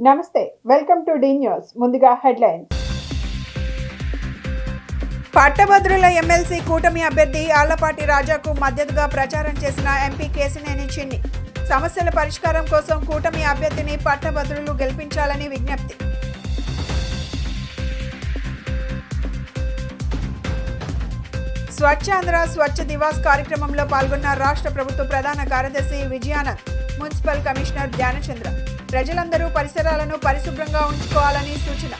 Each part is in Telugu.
నమస్తే, వెల్కమ్ టు డి న్యూస్. ముందుగా హెడ్లైన్స్. పట్టభద్రుల ఎమ్మెల్సీ కూటమి అభ్యర్థి ఆళ్లపాటి రాజాకు మద్దతుగా ప్రచారం చేసిన ఎంపీ కేశినేని చిన్ని. సమస్యల పరిష్కారం కోసం కూటమి అభ్యర్థిని పట్టభద్రులు గెలిపించాలని విజ్ఞప్తి. స్వచ్ఛాంధ్ర స్వచ్ఛ దివాస్ కార్యక్రమంలో పాల్గొన్న రాష్ట్ర ప్రభుత్వ ప్రధాన కార్యదర్శి విజయానంద్, మున్సిపల్ కమిషనర్ ధ్యానచంద్ర. ప్రజలందరూ పరిసరాలను పరిశుభ్రంగా ఉంచుకోవాలని సూచన.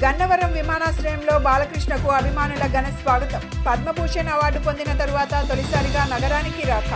గన్నవరం విమానాశ్రయంలో బాలకృష్ణకు అభిమానుల ఘన స్వాగతం. పద్మభూషణ్ అవార్డు పొందిన తరువాత తొలిసారిగా నగరానికి రాక.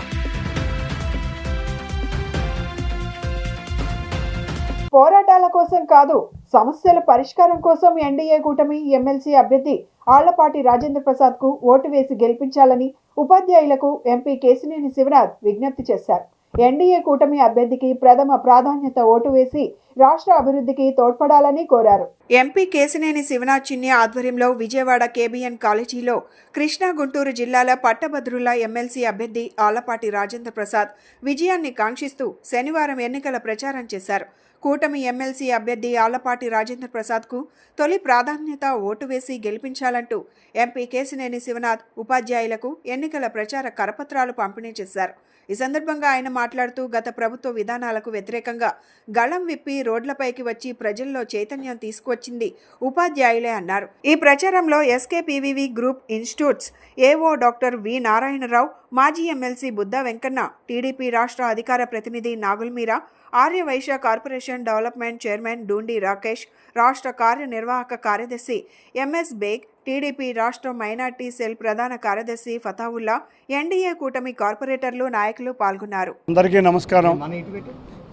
పోరాటాల కోసం కాదు, సమస్యల పరిష్కారం కోసం ఎన్డీఏ కూటమి ఎమ్మెల్సీ అభ్యర్థి ఆళ్లపాటి రాజేంద్ర ప్రసాద్ కు ఓటు వేసి గెలిపించాలని ఉపాధ్యాయులకు ఎంపీ కేశినేని శివనాథ్ విజ్ఞప్తి చేశారు. ఎన్డీఏ కూటమి అభ్యర్థికి ప్రథమ ప్రాధాన్యత ఓటు వేసి రాష్ట్ర అభివృద్ధికి తోడ్పడాలని కోరారు. ఎంపీ కేశినేని శివనాథ్ చిన్ని ఆధ్వర్యంలో విజయవాడ కేబీఎన్ కాలేజీలో కృష్ణా గుంటూరు జిల్లాల పట్టభద్రుల ఎమ్మెల్సీ అభ్యర్థి ఆళ్లపాటి రాజేంద్ర ప్రసాద్ విజయాన్ని కాంక్షిస్తూ శనివారం ఎన్నికల ప్రచారం చేశారు. కూటమి ఎమ్మెల్సీ అభ్యర్థి ఆళ్లపాటి రాజేంద్ర ప్రసాద్కు తొలి ప్రాధాన్యత ఓటు వేసి గెలిపించాలంటూ ఎంపీ కేశినేని శివనాథ్ ఉపాధ్యాయులకు ఎన్నికల ప్రచార కరపత్రాలు పంపిణీ చేశారు. ఈ సందర్భంగా ఆయన మాట్లాడుతూ గత ప్రభుత్వ విధానాలకు వ్యతిరేకంగా గళం విప్పి రోడ్లపైకి వచ్చి ప్రజల్లో చైతన్యం తీసుకువచ్చింది ఉపాధ్యాయులే అన్నారు. ఈ ప్రచారంలో SKPVV group institutes AO doctor V Narayanarao, మాజీ ఎమ్మెల్సీ బుద్ధ వెంకన్న, టీడీపీ రాష్ట్ర అధికార ప్రతినిధి Nagulmeera, Aryavysya corporation development chairman Doondi Rakesh, రాష్ట్ర కార్యనిర్వాహక కార్యదర్శి ఎంఎస్ బేగ్, టీడీపీ రాష్ట్ర మైనార్టీ సెల్ ప్రధాన కార్యదర్శి ఫతావుల్లా, ఎన్డీఏ కూటమి కార్పొరేటర్లు, నాయకులు పాల్గొన్నారు. అందరికీ నమస్కారం.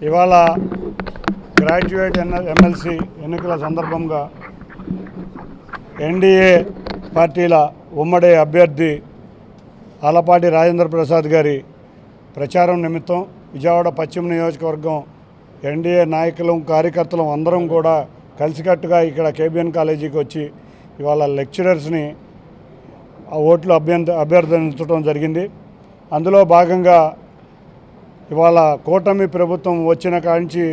ఇవాళ గ్రాడ్యుయేట్ ఎమ్మెల్సీ ఎన్నికల సందర్భంగా ఎన్డీఏ పార్టీల ఉమ్మడి అభ్యర్థి ఆళ్లపాటి రాజేంద్ర ప్రసాద్ గారి ప్రచారం నిమిత్తం విజయవాడ పశ్చిమ నియోజకవర్గం ఎన్డీఏ నాయకులు, కార్యకర్తలు అందరం కూడా కలిసికట్టుగా ఇక్కడ కేబీఎన్ కాలేజీకి వచ్చి ఇవాళ లెక్చరర్స్ని ఆ ఓట్లు అభ్యర్థించడం జరిగింది. అందులో భాగంగా ఇవాళ కూటమి ప్రభుత్వం వచ్చిన కాంచి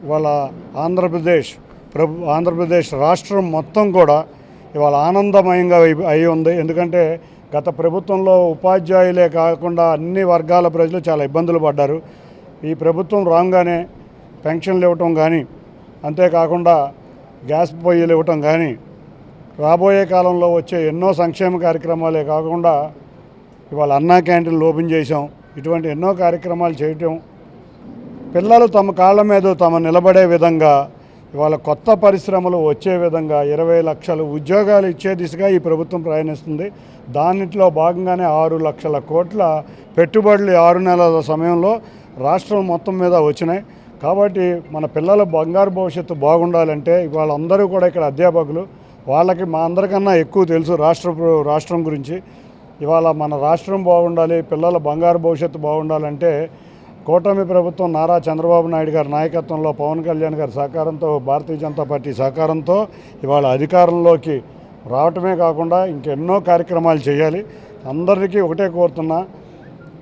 ఇవాళ ఆంధ్రప్రదేశ్ రాష్ట్రం మొత్తం కూడా ఇవాళ ఆనందమయంగా అయి ఉంది. ఎందుకంటే గత ప్రభుత్వంలో ఉపాధ్యాయులే కాకుండా అన్ని వర్గాల ప్రజలు చాలా ఇబ్బందులు పడ్డారు. ఈ ప్రభుత్వం రాగానే పెన్షన్లు ఇవ్వటం కానీ, అంతేకాకుండా గ్యాస్ పొయ్యిలు ఇవ్వటం కానీ, రాబోయే కాలంలో వచ్చే ఎన్నో సంక్షేమ కార్యక్రమాలే కాకుండా ఇవాళ అన్నా క్యాంటీన్లు ఓపెన్ చేసాం. ఇటువంటి ఎన్నో కార్యక్రమాలు చేయటం, పిల్లలు తమ కాళ్ళ మీద తమ నిలబడే విధంగా ఇవాళ కొత్త పరిశ్రమలు వచ్చే విధంగా 20 లక్షల ఉద్యోగాలు ఇచ్చే దిశగా ఈ ప్రభుత్వం ప్రయాణిస్తుంది. దానిలో భాగంగానే 6 లక్షల కోట్ల పెట్టుబడులు 6 నెలల సమయంలో రాష్ట్రం మొత్తం మీద వచ్చినాయి. కాబట్టి మన పిల్లల బంగారు భవిష్యత్తు బాగుండాలంటే ఇవాళ అందరూ కూడా ఇక్కడ అధ్యాపకులు, వాళ్ళకి మా అందరికన్నా ఎక్కువ తెలుసు రాష్ట్రం గురించి. ఇవాళ మన రాష్ట్రం బాగుండాలి, పిల్లల బంగారు భవిష్యత్తు బాగుండాలంటే కూటమి ప్రభుత్వం నారా చంద్రబాబు నాయుడు గారి నాయకత్వంలో, పవన్ కళ్యాణ్ గారి సహకారంతో, భారతీయ జనతా పార్టీ సహకారంతో ఇవాళ అధికారంలోకి రావటమే కాకుండా ఇంకెన్నో కార్యక్రమాలు చేయాలి. అందరికీ ఒకటే కోరుతున్నా,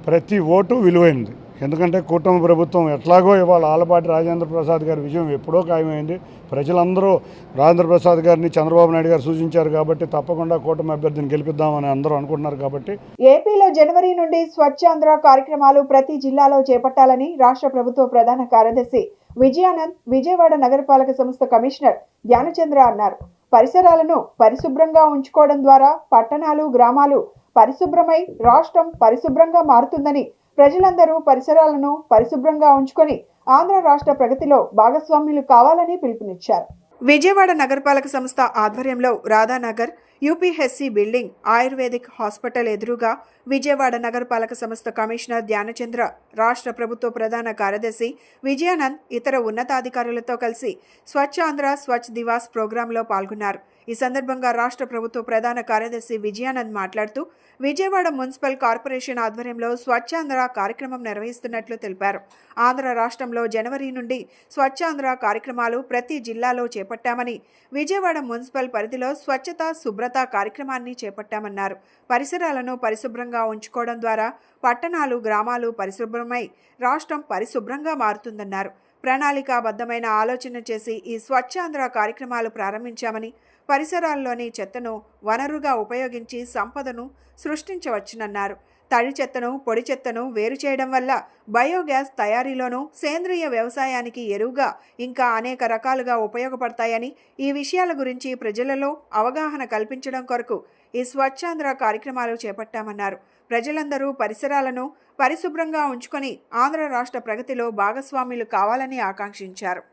ప్రతి ఓటు విలువైంది. ఎందుకంటే కూటమి ప్రభుత్వం ఎట్లాగో ఇవాళ ఆళ్లపాటి రాజేంద్ర ప్రసాద్ గారి విజయం ఎప్పుడో ఖాయమైంది. ప్రజలందరూ రాజేంద్ర ప్రసాద్ గారిని చంద్రబాబు నాయుడు గారు సూచించారు కాబట్టి తప్పకుండా కూటమి అభ్యర్థిని గెలిపిద్దామని అందరూ అనుకుంటున్నారు. కాబట్టి ఏపీలో జనవరి నుండి స్వచ్ఛాంధ్ర కార్యక్రమాలు ప్రతి జిల్లాలో చేపట్టాలని రాష్ట్ర ప్రభుత్వ ప్రధాన కార్యదర్శి విజయానంద్, విజయవాడ నగరపాలక సంస్థ కమిషనర్ ధ్యానచంద్ర అన్నారు. పరిసరాలను పరిశుభ్రంగా ఉంచుకోవడం ద్వారా పట్టణాలు, గ్రామాలు పరిశుభ్రమై రాష్ట్రం పరిశుభ్రంగా మారుతుందని, ప్రజలందరూ పరిసరాలను పరిశుభ్రంగా ఉంచుకొని ఆంధ్ర రాష్ట్ర ప్రగతిలో భాగస్వామ్యులు కావాలని పిలుపునిచ్చారు. విజయవాడ నగరపాలక సంస్థ ఆధ్వర్యంలో Radhanagar UPHC building, ayurvedic hospital ఎదురుగా విజయవాడ నగరపాలక సంస్థ కమిషనర్ ధ్యానచంద్ర, రాష్ట్ర ప్రభుత్వ ప్రధాన కార్యదర్శి విజయానంద్ ఇతర ఉన్నతాధికారులతో కలిసి స్వచ్ఛాంధ్ర స్వచ్ఛ దివాస్ ప్రోగ్రాంలో పాల్గొన్నారు. ఈ సందర్భంగా రాష్ట్ర ప్రభుత్వ ప్రధాన కార్యదర్శి విజయానంద్ మాట్లాడుతూ విజయవాడ మున్సిపల్ కార్పొరేషన్ ఆధ్వర్యంలో స్వచ్ఛాంధ్ర కార్యక్రమం నిర్వహిస్తున్నట్లు తెలిపారు. ఆంధ్ర రాష్ట్రంలో జనవరి నుండి స్వచ్ఛాంధ్ర కార్యక్రమాలు ప్రతి జిల్లాలో చేపట్టామని, విజయవాడ మున్సిపల్ పరిధిలో స్వచ్ఛత, శుభ్రత శుభ్రత కార్యక్రమాన్ని చేపట్టామన్నారు. పరిసరాలను పరిశుభ్రంగా ఉంచుకోవడం ద్వారా పట్టణాలు, గ్రామాలు పరిశుభ్రమై రాష్ట్రం పరిశుభ్రంగా మారుతుందన్నారు. ప్రణాళికాబద్ధమైన ఆలోచన చేసి ఈ స్వచ్ఛాంధ్ర కార్యక్రమాలు ప్రారంభించామని, పరిసరాల్లోని చెత్తను వనరుగా ఉపయోగించి సంపదను సృష్టించవచ్చునన్నారు. తడి చెత్తను, పొడి చెత్తను వేరు చేయడం వల్ల బయోగ్యాస్ తయారీలోనూ, సేంద్రియ వ్యవసాయానికి ఎరువుగా ఇంకా అనేక రకాలుగా ఉపయోగపడతాయని, ఈ విషయాల గురించి ప్రజలలో అవగాహన కల్పించడం కొరకు ఈ స్వచ్ఛాంధ్ర కార్యక్రమాలు చేపట్టామన్నారు. ప్రజలందరూ పరిసరాలను పరిశుభ్రంగా ఉంచుకొని ఆంధ్ర రాష్ట్ర ప్రగతిలో భాగస్వాములు కావాలని ఆకాంక్షించారు.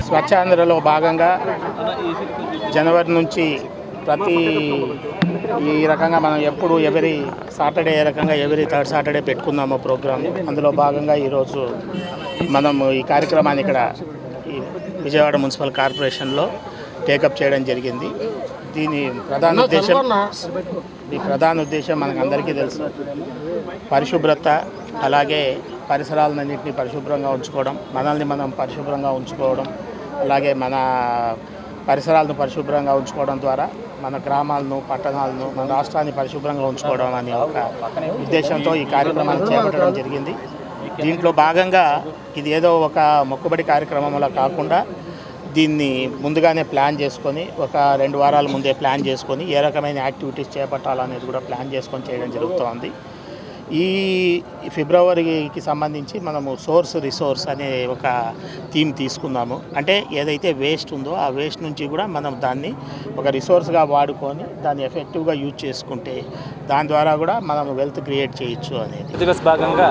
స్వచ్ఛాంధ్రలో భాగంగా జనవరి నుంచి ఈ రకంగా మనం ఎప్పుడు ఎవరీ సాటర్డే ఏ రకంగా ఎవరీ థర్డ్ సాటర్డే పెట్టుకున్నామో ప్రోగ్రామ్. అందులో భాగంగా ఈరోజు మనం ఈ కార్యక్రమాన్ని ఇక్కడ ఈ విజయవాడ మున్సిపల్ కార్పొరేషన్లో టేకప్ చేయడం జరిగింది. దీని ప్రధాన ఉద్దేశం మనకు అందరికీ తెలుసు, పరిశుభ్రత, అలాగే పరిసరాలన్నింటినీ పరిశుభ్రంగా ఉంచుకోవడం, మనల్ని మనం పరిశుభ్రంగా ఉంచుకోవడం, అలాగే మన పరిసరాలను పరిశుభ్రంగా ఉంచుకోవడం ద్వారా మన గ్రామాలను, పట్టణాలను, మన రాష్ట్రాన్ని పరిశుభ్రంగా ఉంచుకోవడం అనే ఒక ఉద్దేశంతో ఈ కార్యక్రమాన్ని చేపట్టడం జరిగింది. దీంట్లో భాగంగా ఇది ఏదో ఒక మొక్కుబడి కార్యక్రమంలో కాకుండా దీన్ని ముందుగానే ప్లాన్ చేసుకొని, ఒక 2 వారాల ముందే ప్లాన్ చేసుకొని ఏ రకమైన యాక్టివిటీస్ చేపట్టాలనేది కూడా ప్లాన్ చేసుకొని చేయడం జరుగుతోంది. ఈ ఫిబ్రవరికి సంబంధించి మనము సోర్స్ రిసోర్స్ అనే ఒక థీమ్ తీసుకున్నాము. అంటే ఏదైతే వేస్ట్ ఉందో ఆ వేస్ట్ నుంచి కూడా మనం దాన్ని ఒక రిసోర్స్గా వాడుకొని దాన్ని ఎఫెక్టివ్గా యూజ్ చేసుకుంటే దాని ద్వారా కూడా మనం వెల్త్ క్రియేట్ చేయొచ్చు అనేది. దివస్ భాగంగా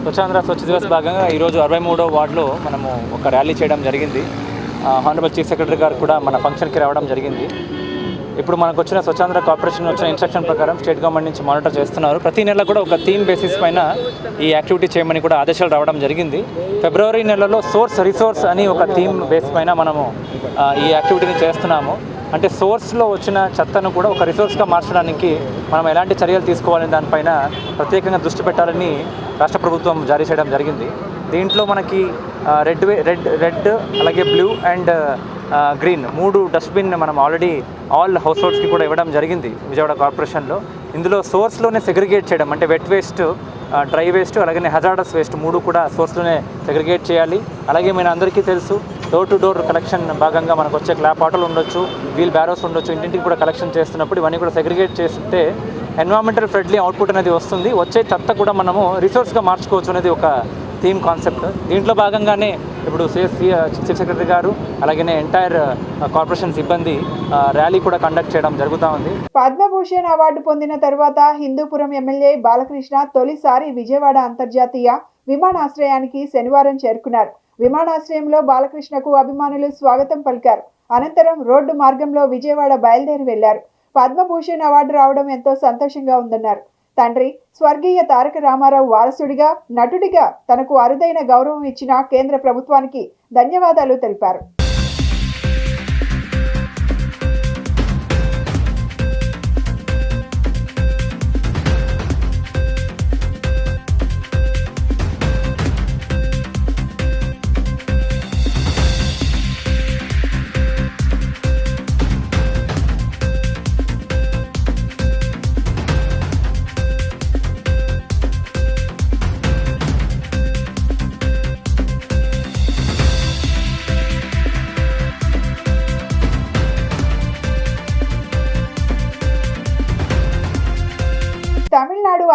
స్వచ్ఛాంధ్ర స్వచ్ఛ దివస్ భాగంగా ఈరోజు 63వ వార్డులో మనము ఒక ర్యాలీ చేయడం జరిగింది. హానరబుల్ చీఫ్ సెక్రటరీ గారు కూడా మన ఫంక్షన్కి రావడం జరిగింది. ఇప్పుడు మనకు వచ్చిన స్వచ్ఛాంధ్ర కార్పొరేషన్ వచ్చిన ఇన్స్ట్రక్షన్ ప్రకారం స్టేట్ గవర్నమెంట్ నుంచి మానిటర్ చేస్తున్నారు. ప్రతి నెల కూడా ఒక థీమ్ బేసిస్ పైన ఈ యాక్టివిటీ చేయమని కూడా ఆదేశాలు రావడం జరిగింది. ఫిబ్రవరి నెలలో సోర్స్ రిసోర్స్ అని ఒక థీమ్ బేస్ పైన మనము ఈ యాక్టివిటీని చేస్తున్నాము. అంటే సోర్స్లో వచ్చిన చెత్తను కూడా ఒక రిసోర్స్గా మార్చడానికి మనం ఎలాంటి చర్యలు తీసుకోవాలని దానిపైన ప్రత్యేకంగా దృష్టి పెట్టాలని రాష్ట్ర ప్రభుత్వం జారీ చేయడం జరిగింది. దీంట్లో మనకి రెడ్ అలాగే బ్లూ అండ్ గ్రీన్ 3 డస్ట్బిన్ మనం ఆల్రెడీ ఆల్ హౌస్ హోల్డ్స్కి కూడా ఇవ్వడం జరిగింది విజయవాడ కార్పొరేషన్లో. ఇందులో సోర్స్లోనే సెగ్రిగేట్ చేయడం, అంటే వెట్ వేస్ట్, డ్రై వేస్ట్, అలాగే హజార్డస్ వేస్ట్ 3 కూడా సోర్స్లోనే సెగ్రిగేట్ చేయాలి. అలాగే మన అందరికీ తెలుసు, డోర్ టు డోర్ కలెక్షన్ భాగంగా మనకు వచ్చే క్లాప్ ఆటోలు ఉండొచ్చు, వీల్ బ్యారోస్ ఉండొచ్చు, ఇంటింటికి కూడా కలెక్షన్ చేస్తున్నప్పుడు ఇవన్నీ కూడా సెగ్రిగేట్ చేస్తే ఎన్విరాన్మెంటల్ ఫ్రెండ్లీ అవుట్పుట్ అనేది వస్తుంది. వచ్చే చెత్త కూడా మనము రిసోర్స్గా మార్చుకోవచ్చు అనేది ఒక థీమ్ కాన్సెప్ట్. దీంట్లో భాగంగానే ఇప్పుడు చీఫ్ సెక్రటరీ గారు అలాగే ఎంటైర్ కార్పొరేషన్ సిబ్బంది ర్యాలీ కూడా కండక్ట్ చేయడం జరుగుతూ ఉంది. పద్మభూషణ్ అవార్డు పొందిన తర్వాత హిందూపురం ఎమ్మెల్యే బాలకృష్ణ తొలిసారి విజయవాడ అంతర్జాతీయ విమానాశ్రయానికి శనివారం చేరుకున్నారు. విమానాశ్రయంలో బాలకృష్ణకు అభిమానులు స్వాగతం పలికారు. అనంతరం రోడ్డు మార్గంలో విజయవాడ బయలుదేరి వెళ్లారు. పద్మభూషణ్ అవార్డు రావడం ఎంతో సంతోషంగా ఉందన్నారు. తండ్రి స్వర్గీయ తారక రామారావు వారసుడిగా, నటుడిగా తనకు అరుదైన గౌరవం ఇచ్చిన కేంద్ర ప్రభుత్వానికి ధన్యవాదాలు తెలిపారు.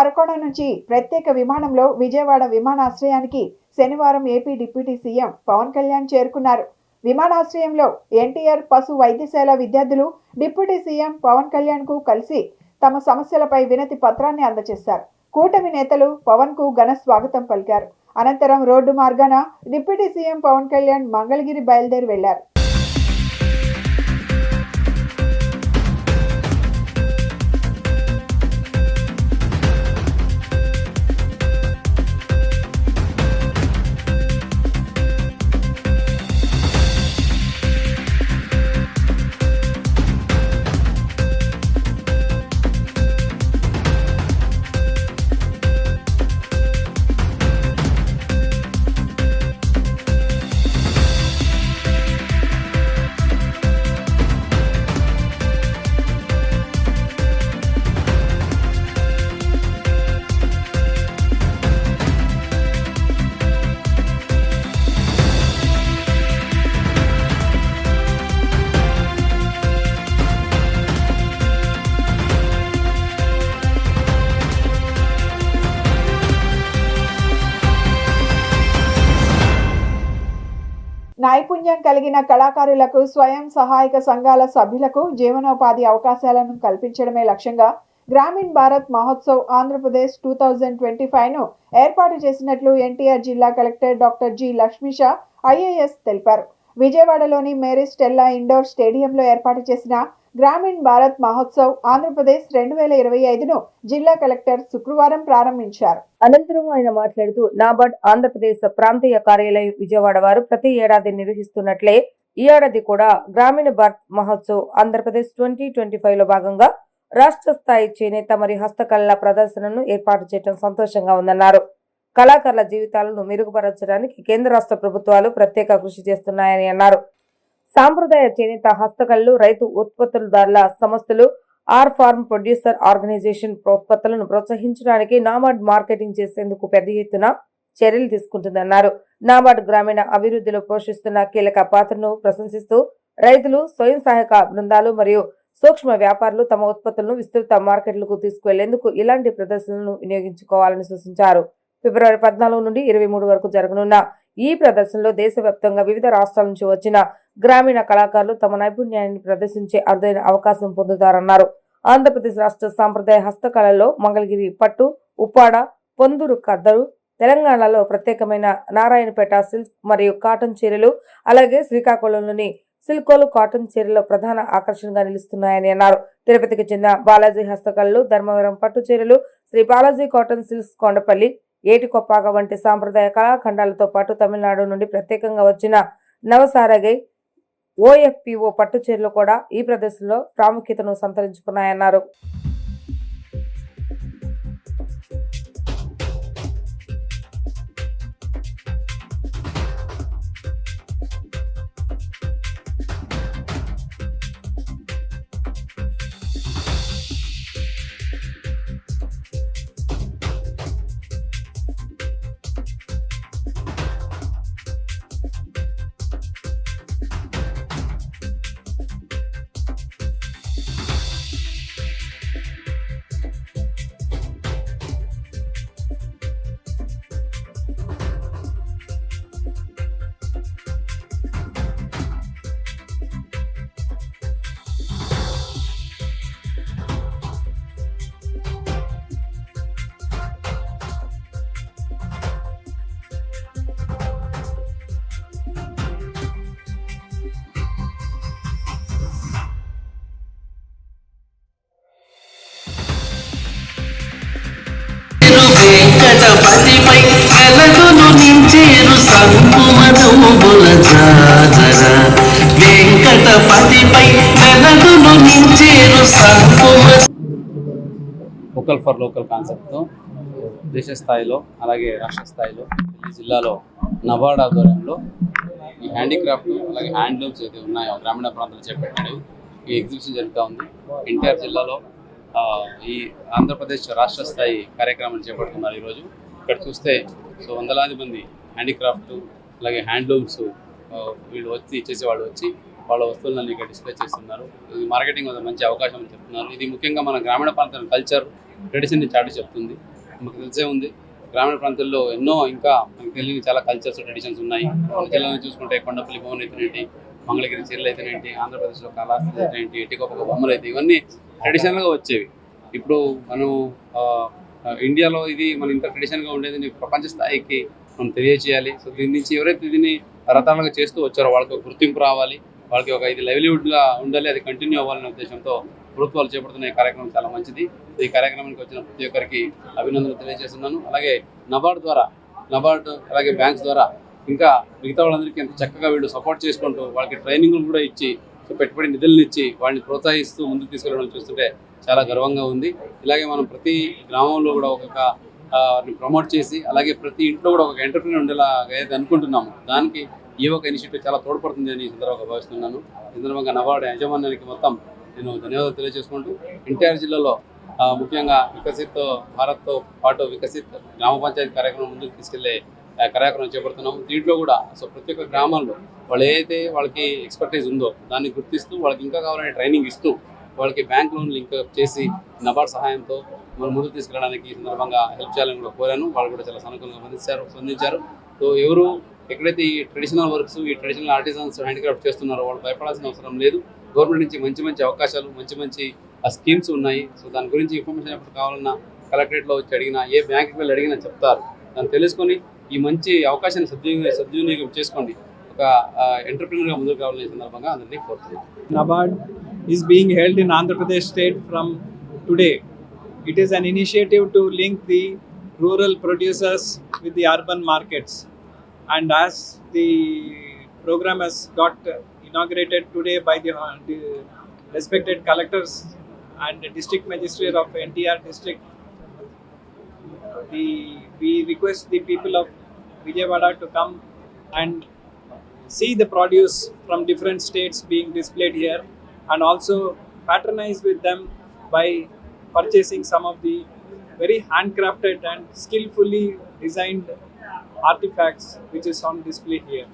అరకోణ నుంచి ప్రత్యేక విమానంలో విజయవాడ విమానాశ్రయానికి శనివారం AP deputy CM Pawan Kalyan చేరుకున్నారు. విమానాశ్రయంలో ఎన్టీఆర్ పశు వైద్యశాల విద్యార్థులు డిప్యూటీ సీఎం పవన్ కళ్యాణ్ కు కలిసి తమ సమస్యలపై వినతి పత్రాన్ని అందజేశారు. కూటమి నేతలు పవన్ కు ఘన స్వాగతం పలికారు. అనంతరం రోడ్డు మార్గాన డిప్యూటీ సీఎం పవన్ కళ్యాణ్ మంగళగిరి బయలుదేరి వెళ్లారు. నైపుణ్యం కలిగిన కళాకారులకు స్వయం సహాయక సంఘాల సభ్యులకు జీవనోపాధి అవకాశాలను కల్పించడమే లక్ష్యంగా గ్రామీణ్ భారత్ మహోత్సవ్ ఆంధ్రప్రదేశ్ 2025ను ఏర్పాటు చేసినట్లు ఎన్టీఆర్ జిల్లా collector doctor G Lakshmisha IAS తెలిపారు. విజయవాడలోని మేరీ స్టెల్లా ఇండోర్ స్టేడియంలో ఏర్పాటు చేసిన గ్రామీణ్ భారత్ మహోత్సవ్ ఆంధ్రప్రదేశ్ 2025ను జిల్లా కలెక్టర్ శుక్రవారం ప్రారంభించారు. అనంతరం ఆయన మాట్లాడుతూ నాబార్డ్ ఆంధ్రప్రదేశ్ ప్రాంతీయ కార్యాలయం విజయవాడ వారు ప్రతి ఏడాది నిర్వహిస్తున్నట్లే ఈ ఏడాది కూడా గ్రామీణ భారత్ మహోత్సవ్ ఆంధ్రప్రదేశ్ 2025లో భాగంగా రాష్ట్ర స్థాయి చేనేత మరియు హస్తకళల ప్రదర్శనను ఏర్పాటు చేయడం సంతోషంగా ఉందన్నారు. కళాకారుల జీవితాలను మెరుగుపరచడానికి కేంద్ర రాష్ట్ర ప్రభుత్వాలు ప్రత్యేక కృషి చేస్తున్నాయని అన్నారు. సాంప్రదాయ చేనేత హస్తకళలు, రైతు ఉత్పత్తులదారుల సంస్థలు, ఫార్మ్ ప్రొడ్యూసర్ ఆర్గనైజేషన్ ఉత్పత్తులను ప్రోత్సహించడానికి నాబార్డ్ మార్కెటింగ్ చేసేందుకు పెద్ద ఎత్తున చర్యలు తీసుకుంటుందన్నారు. నాబార్డ్ గ్రామీణ అభివృద్ధిలో పోషిస్తున్న కీలక పాత్రను ప్రశంసిస్తూ రైతులు, స్వయం సహాయక బృందాలు మరియు సూక్ష్మ వ్యాపారులు తమ ఉత్పత్తులను విస్తృత మార్కెట్లకు తీసుకువెళ్లేందుకు ఇలాంటి ప్రదర్శనలను వినియోగించుకోవాలని సూచించారు. ఫిబ్రవరి 14 నుండి 23 వరకు జరగనున్న ఈ ప్రదర్శనలో దేశవ్యాప్తంగా వివిధ రాష్ట్రాల నుంచి వచ్చిన గ్రామీణ కళాకారులు తమ నైపుణ్యాన్ని ప్రదర్శించే అరుదైన అవకాశం పొందుతారన్నారు. ఆంధ్రప్రదేశ్ రాష్ట్ర సాంప్రదాయ హస్తకళల్లో మంగళగిరి పట్టు, ఉప్పాడ, పొందూరు కద్దరు, తెలంగాణలో ప్రత్యేకమైన నారాయణపేట సిల్క్ మరియు కాటన్ చీరలు, అలాగే శ్రీకాకుళంలోని సిల్కోలు కాటన్ చీరలు ప్రధాన ఆకర్షణగా నిలుస్తున్నాయని అన్నారు. తిరుపతికి చెందిన బాలాజీ హస్తకళలు, ధర్మవరం పట్టు చీరలు, శ్రీ బాలాజీ కాటన్ సిల్క్స్, కొండపల్లి, ఏటికొప్పాక వంటి సాంప్రదాయ కళాఖండాలతో పాటు తమిళనాడు నుండి ప్రత్యేకంగా వచ్చిన నవసారగై, OFPO పట్టు చీరలు కూడా ఈ ప్రదర్శనలో ప్రాముఖ్యతను సంతరించుకున్నాయన్నారు. వెంకటపతిపై వెలగును నించేరు సంకుమనుబుల జాజర వెంకటపతిపై వెలగును నించేరు సంకుమ వోకల్ ఫర్ లోకల్ కాన్సెప్ట్తో దేశ స్థాయిలో అలాగే రాష్ట్ర స్థాయిలో ఢిల్లీ జిల్లాలో నబార్డ్ ఆధ్వర్యంలో ఈ హ్యాండీక్రాఫ్ట్ అలాగే హ్యాండ్లూమ్స్ ఏదైతే ఉన్నాయో గ్రామీణ ప్రాంతాలు చేపట్టినవి ఈ ఎగ్జిబిషన్ జరుగుతూ ఉంది. ఎన్టీఆర్ జిల్లాలో ఈ ఆంధ్రప్రదేశ్ రాష్ట్ర స్థాయి కార్యక్రమాన్ని చేపడుతున్నారు. ఈరోజు ఇక్కడ చూస్తే వందలాది మంది హ్యాండీక్రాఫ్ట్ అలాగే హ్యాండ్లూమ్స్ వీళ్ళు చేసేవాళ్ళు వచ్చి వాళ్ళ వస్తువులను ఇక్కడ డిస్ప్లే చేస్తున్నారు. ఇది మార్కెటింగ్ మంచి అవకాశం అని చెప్తున్నారు. ఇది ముఖ్యంగా మన గ్రామీణ ప్రాంతాల కల్చర్ ట్రెడిషన్ని చాటి చెప్తుంది. మనకు తెలిసే ఉంది గ్రామీణ ప్రాంతాల్లో ఎన్నో ఇంకా మనకు తెలియని చాలా కల్చర్స్ ట్రెడిషన్స్ ఉన్నాయి. మన జిల్లాలో చూసుకుంటే కొండపల్లి భవన్ అయితేనేంటి, మంగళగిరి చీరలు అయితేనేంటి, ఆంధ్రప్రదేశ్లో కాళహస్తి అయితేనేంటి, ఎటికొప్ప బొమ్మలు అయితే ఇవన్నీ ట్రెడిషనల్గా వచ్చేవి. ఇప్పుడు మనం ఇండియాలో ఇది మన ఇంత ట్రెడిషన్గా ఉండేది ప్రపంచ స్థాయికి మనం తెలియజేయాలి. సో దీని నుంచి ఎవరైతే దీన్ని తరతరాలుగా చేస్తూ వచ్చారో వాళ్ళకి ఒక గుర్తింపు రావాలి, వాళ్ళకి ఒక ఇది లైవ్లీవుడ్గా ఉండాలి, అది కంటిన్యూ అవ్వాలనే ఉద్దేశంతో ప్రభుత్వాలు చేపడుతున్న ఈ కార్యక్రమం చాలా మంచిది. ఈ కార్యక్రమానికి వచ్చిన ప్రతి ఒక్కరికి అభినందనలు తెలియజేస్తున్నాను. అలాగే నబార్డ్ అలాగే బ్యాంక్స్ ద్వారా ఇంకా మిగతా వాళ్ళందరికీ ఎంత చక్కగా వీళ్ళు సపోర్ట్ చేసుకుంటూ వాళ్ళకి ట్రైనింగ్లు కూడా ఇచ్చి పెట్టుబడి నిధులను ఇచ్చి వాళ్ళని ప్రోత్సహిస్తూ ముందుకు తీసుకెళ్ళడం చూస్తుంటే చాలా గర్వంగా ఉంది. ఇలాగే మనం ప్రతి గ్రామంలో కూడా వారిని ప్రమోట్ చేసి అలాగే ప్రతి ఇంట్లో కూడా ఒక ఎంటర్ప్రీనర్ ఉండేలా ఏదైతే అనుకుంటున్నాము దానికి ఈ ఒక ఇనిషియేటివ్ చాలా తోడ్పడుతుంది అని సందర్భంగా భావిస్తున్నాను. ఈ సందర్భంగా నబార్డ్ యాజమాన్యానికి మొత్తం నేను ధన్యవాదాలు తెలియజేసుకుంటూ ఎన్టీఆర్ జిల్లాలో ముఖ్యంగా వికసిత్ భారత్తో పాటు వికసిత్ గ్రామ పంచాయతీ కార్యక్రమం ముందుకు తీసుకెళ్లే కార్యక్రమం చేపడుతున్నాము. దీంట్లో కూడా సో ప్రతి ఒక్క గ్రామాల్లో వాళ్ళు ఏదైతే వాళ్ళకి ఎక్స్పర్టైజ్ ఉందో దాన్ని గుర్తిస్తూ వాళ్ళకి ఇంకా కావాలనే ట్రైనింగ్ ఇస్తూ వాళ్ళకి బ్యాంక్ లోన్ లింక్ చేసి నబార్డ్ సహాయంతో మనం ముందుకు తీసుకెళ్ళడానికి ఈ సందర్భంగా హెల్ప్ చేయాలని కూడా కోరాను. వాళ్ళు కూడా చాలా సానుకూలంగా స్పందించారు. సో ఎవరు ఎక్కడైతే ఈ ట్రెడిషనల్ వర్క్స్ ఈ ట్రెడిషనల్ ఆర్టిజన్స్ హ్యాండిక్రాఫ్ట్ చేస్తున్నారో వాళ్ళు భయపడాల్సిన అవసరం లేదు. గవర్నమెంట్ నుంచి మంచి మంచి అవకాశాలు మంచి స్కీమ్స్ ఉన్నాయి. సో దాని గురించి ఇన్ఫర్మేషన్ ఎప్పుడు కావాలన్నా కలెక్టరేట్లో వచ్చి అడిగినా ఏ బ్యాంక్కి వెళ్ళి అడిగినా చెప్తారు. దాన్ని తెలుసుకొని ఈ మంచి అవకాశాన్ని సద్వినియోగం చేసుకోండి. ఒక ఎంటర్ప్రీనర్గా ముందుకు కావాలనే సందర్భంగా అందరినీ కోరుతున్నాను. NABARD is being held in Andhra Pradesh state from today. It is an initiative to link the rural producers with the urban markets. And as the program has got inaugurated today by the respected collectors and the district magistrate of NTR district, we request the people of Vijayawada to come and see the produce from different states being displayed here, and also patronize with them by purchasing some of the very handcrafted and skillfully designed artifacts which is on display here.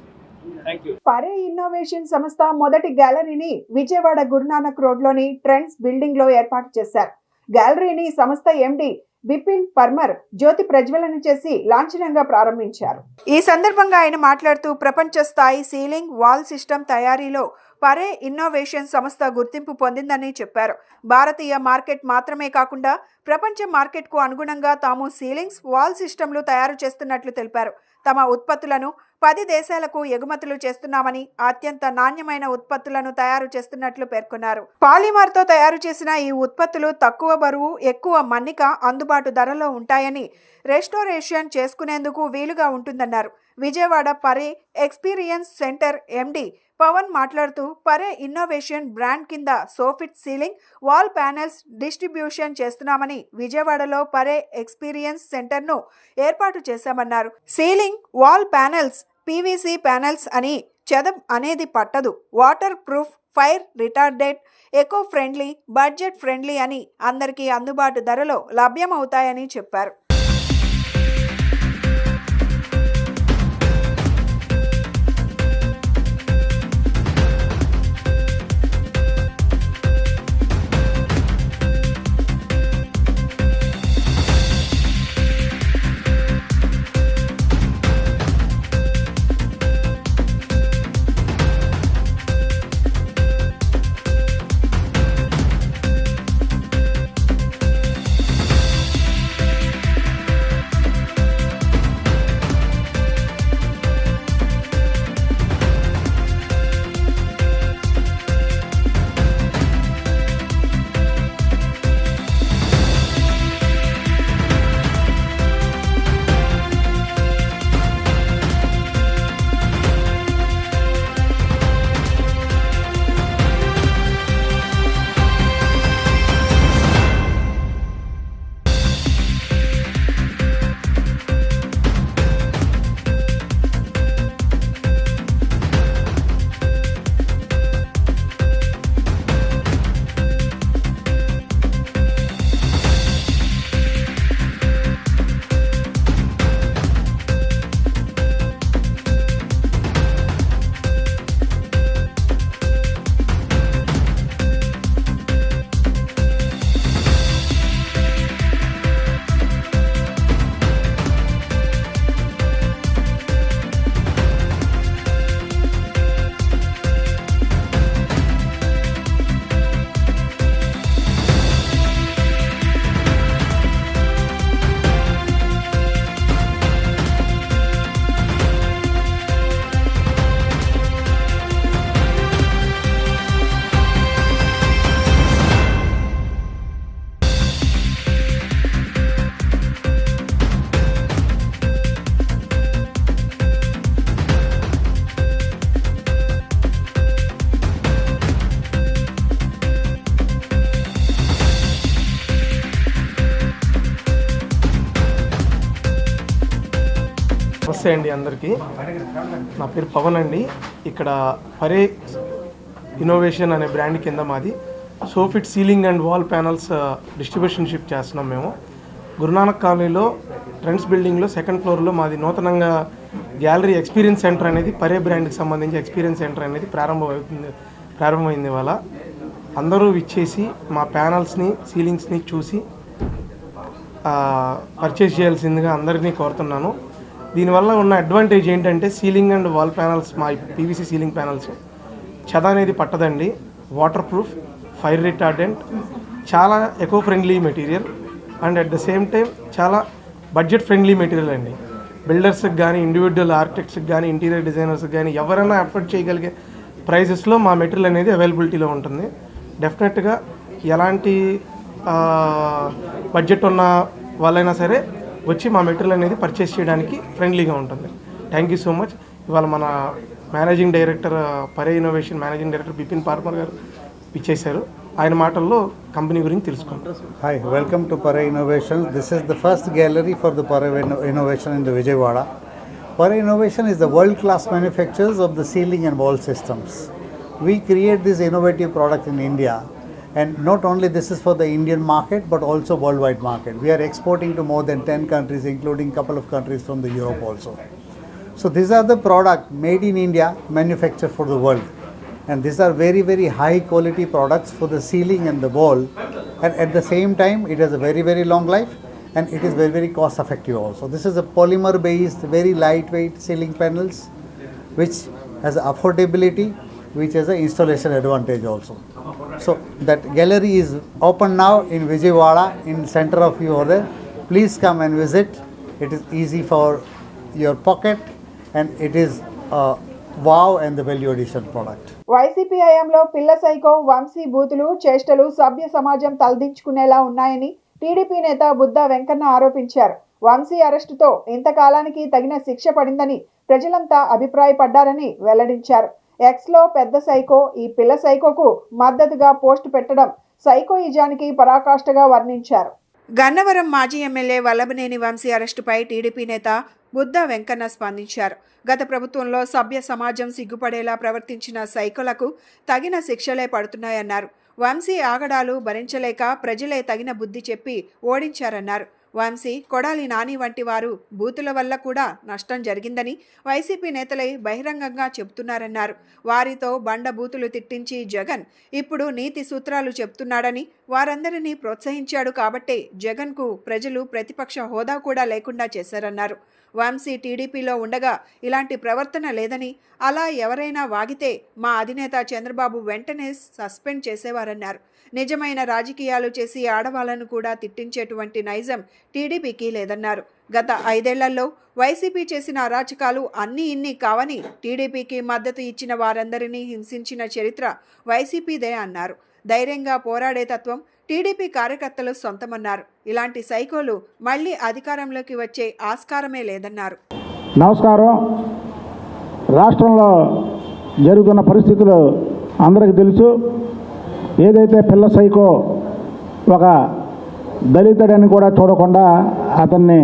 Thank you. పరే ఇన్నోవేషన్ సంస్థ మొదటి గ్యాలరీని విజయవాడ గురునానక్ రోడ్లోని ట్రెండ్స్ బిల్డింగ్ లో ఏర్పాటు చేశారు. గ్యాలరీని సంస్థ ఎండి బిపిన్ పర్మర్ జ్యోతి ప్రజ్వలన చేసి లాంఛనంగా ప్రారంభించారు. ఈ సందర్భంగా ఆయన మాట్లాడుతూ ప్రపంచ స్థాయి సీలింగ్ వాల్ సిస్టమ్ తయారీలో పరే ఇన్నోవేషన్ సంస్థ గుర్తింపు పొందిందని చెప్పారు. భారతీయ మార్కెట్ మాత్రమే కాకుండా ప్రపంచ మార్కెట్కు అనుగుణంగా తాము సీలింగ్స్ వాల్ సిస్టమ్లు తయారు చేస్తున్నట్లు తెలిపారు. తమ ఉత్పత్తులను 10 దేశాలకు ఎగుమతులు చేస్తున్నామని, అత్యంత నాణ్యమైన ఉత్పత్తులను తయారు చేస్తున్నట్లు పేర్కొన్నారు. పాలిమర్తో తయారు చేసిన ఈ ఉత్పత్తులు తక్కువ బరువు, ఎక్కువ మన్నిక, అందుబాటు ధరలో ఉంటాయని, రెస్టోరేషన్ చేసుకునేందుకు వీలుగా ఉంటుందన్నారు. విజయవాడ పరే ఎక్స్పీరియన్స్ సెంటర్ ఎండి పవన్ మాట్లాడుతూ పరే ఇన్నోవేషన్ బ్రాండ్ కింద soffit ceiling wall panels distribution చేస్తున్నామని, విజయవాడలో పరే ఎక్స్పీరియన్స్ సెంటర్ను ఏర్పాటు చేశామన్నారు. Ceiling wall panels PVC panels అని చెదం అనేది పట్టదు, water proof, fire retarded, eco friendly, budget friendly అని అందరికీ అందుబాటు ధరలో లభ్యమవుతాయని చెప్పారు. నమస్తే అండి అందరికీ. నా పేరు పవన్ అండి. ఇక్కడ పరే ఇన్నోవేషన్ అనే బ్రాండ్ కింద మాది soffit ceiling and wall panels distributionship చేస్తున్నాం మేము. గురునానక్ కాలనీలో ట్రెండ్స్ బిల్డింగ్లో 2nd ఫ్లోర్లో మాది నూతనంగా గ్యాలరీ ఎక్స్పీరియన్స్ సెంటర్ అనేది పరే బ్రాండ్కి సంబంధించి ఎక్స్పీరియన్స్ సెంటర్ అనేది ప్రారంభమైంది. ఇవాళ అందరూ విచ్చేసి మా ప్యానల్స్ని సీలింగ్స్ని చూసి పర్చేస్ చేయాల్సిందిగా అందరినీ కోరుతున్నాను. దీనివల్ల ఉన్న అడ్వాంటేజ్ ఏంటంటే సీలింగ్ అండ్ వాల్ ప్యానల్స్, మా పీవీసీ సీలింగ్ ప్యానల్స్ చెద అనేది పట్టదండి, వాటర్ ప్రూఫ్, ఫైర్ రిటార్డెంట్, చాలా eco friendly material and at the same time చాలా బడ్జెట్ ఫ్రెండ్లీ మెటీరియల్ అండి. బిల్డర్స్కి కానీ, ఇండివిజువల్ ఆర్కిటెక్ట్స్కి కానీ, ఇంటీరియర్ డిజైనర్స్కి కానీ ఎవరైనా అఫోర్డ్ చేయగలిగే ప్రైజెస్లో మా మెటీరియల్ అనేది అవైలబిలిటీలో ఉంటుంది. డెఫినెట్గా ఎలాంటి బడ్జెట్ ఉన్న వాళ్ళైనా సరే వచ్చి మా మెటీరియల్ అనేది పర్చేస్ చేయడానికి ఫ్రెండ్లీగా ఉంటుంది. Thank you so much. ఇవాళ మన మేనేజింగ్ డైరెక్టర్, పరే innovation managing director Bipin Parmar గారు ఇచ్చేశారు. ఆయన మాటల్లో కంపెనీ గురించి తెలుసుకుంటాం. Hi, welcome to Pare Innovations. This is the first gallery for the Pare Innovation in the Vijayawada. Pare Innovation is the world-class manufacturers of the ceiling and wall systems. We create this innovative product in India, and not only this is for the Indian market but also worldwide market. We are exporting to more than 10 countries, including couple of countries from the Europe also. So these are the product made in India, manufactured for the world. And these are very, very high quality products for the ceiling and the wall, and at the same time it has a very, very long life, and it is very, very cost effective also. This is a polymer based, very lightweight ceiling panels which has affordability, which has an installation advantage also. So that gallery is open now in Vijayawada, in center of you over there. Please come and visit. It is easy for your pocket, and it is wow and the value addition product. YCP హయాంలో పిల్ల సైకో వంశీ బూతులు చేష్టలు సభ్య సమాజం తలదించుకునేలా ఉన్నాయని టీడీపీ నేత బుద్దా వెంకన్న ఆరోపించారు. వంశీ అరెస్టుతో ఇంతకాలానికి తగిన శిక్ష పడిందని ప్రజలంతా అభిప్రాయపడ్డారని వెల్లడించారు. ఎక్స్లో పెద్ద సైకో ఈ పిల్ల సైకోకు మద్దతుగా పోస్టు పెట్టడం సైకోయిజానికి పరాకాష్ఠగా వర్ణించారు. గన్నవరం మాజీ ఎమ్మెల్యే వల్లభనేని వంశీ అరెస్టుపై టీడీపీ నేత బుద్దా వెంకన్న స్పందించారు. గత ప్రభుత్వంలో సభ్య సమాజం సిగ్గుపడేలా ప్రవర్తించిన సైకోలకు తగిన శిక్షలే పడుతున్నాయన్నారు. వంశీ ఆగడాలు భరించలేక ప్రజలే తగిన బుద్ధి చెప్పి ఓడించారన్నారు. వంశీ, కొడాలి నాని వంటి వారు బూతుల వల్ల కూడా నష్టం జరిగిందని వైసీపీ నేతలే బహిరంగంగా చెబుతున్నారన్నారు. వారితో బండ బూతులు తిట్టించి జగన్ ఇప్పుడు నీతి సూత్రాలు చెప్తున్నాడని, వారందరినీ ప్రోత్సహించాడు కాబట్టే జగన్కు ప్రజలు ప్రతిపక్ష హోదా కూడా లేకుండా చేశారన్నారు. వంశీ టీడీపీలో ఉండగా ఇలాంటి ప్రవర్తన లేదని, అలా ఎవరైనా వాగితే మా అధినేత చంద్రబాబు వెంటనే సస్పెండ్ చేసేవారన్నారు. నిజమైన రాజకీయాలు చేసి ఆడవాళ్లను కూడా తిట్టించేటువంటి నైజం టీడీపీకి లేదన్నారు. గత 5 ఏళ్లలో వైసీపీ చేసిన అరాచకాలు అన్నీ ఇన్ని కావని టీడీపీకి మద్దతు ఇచ్చిన వారందరినీ హింసించిన చరిత్ర వైసీపీదే అన్నారు. ధైర్యంగా పోరాడే తత్వం టీడీపీ కార్యకర్తలు సొంతమన్నారు. ఇలాంటి సైకోలు మళ్లీ అధికారంలోకి వచ్చే ఆస్కారమే లేదన్నారు. నమస్కారం. రాష్ట్రంలో జరుగుతున్న పరిస్థితులు అందరికీ తెలుసు. ఏదైతే పిల్ల సైకో ఒక దళితుడని కూడా చూడకుండా అతన్ని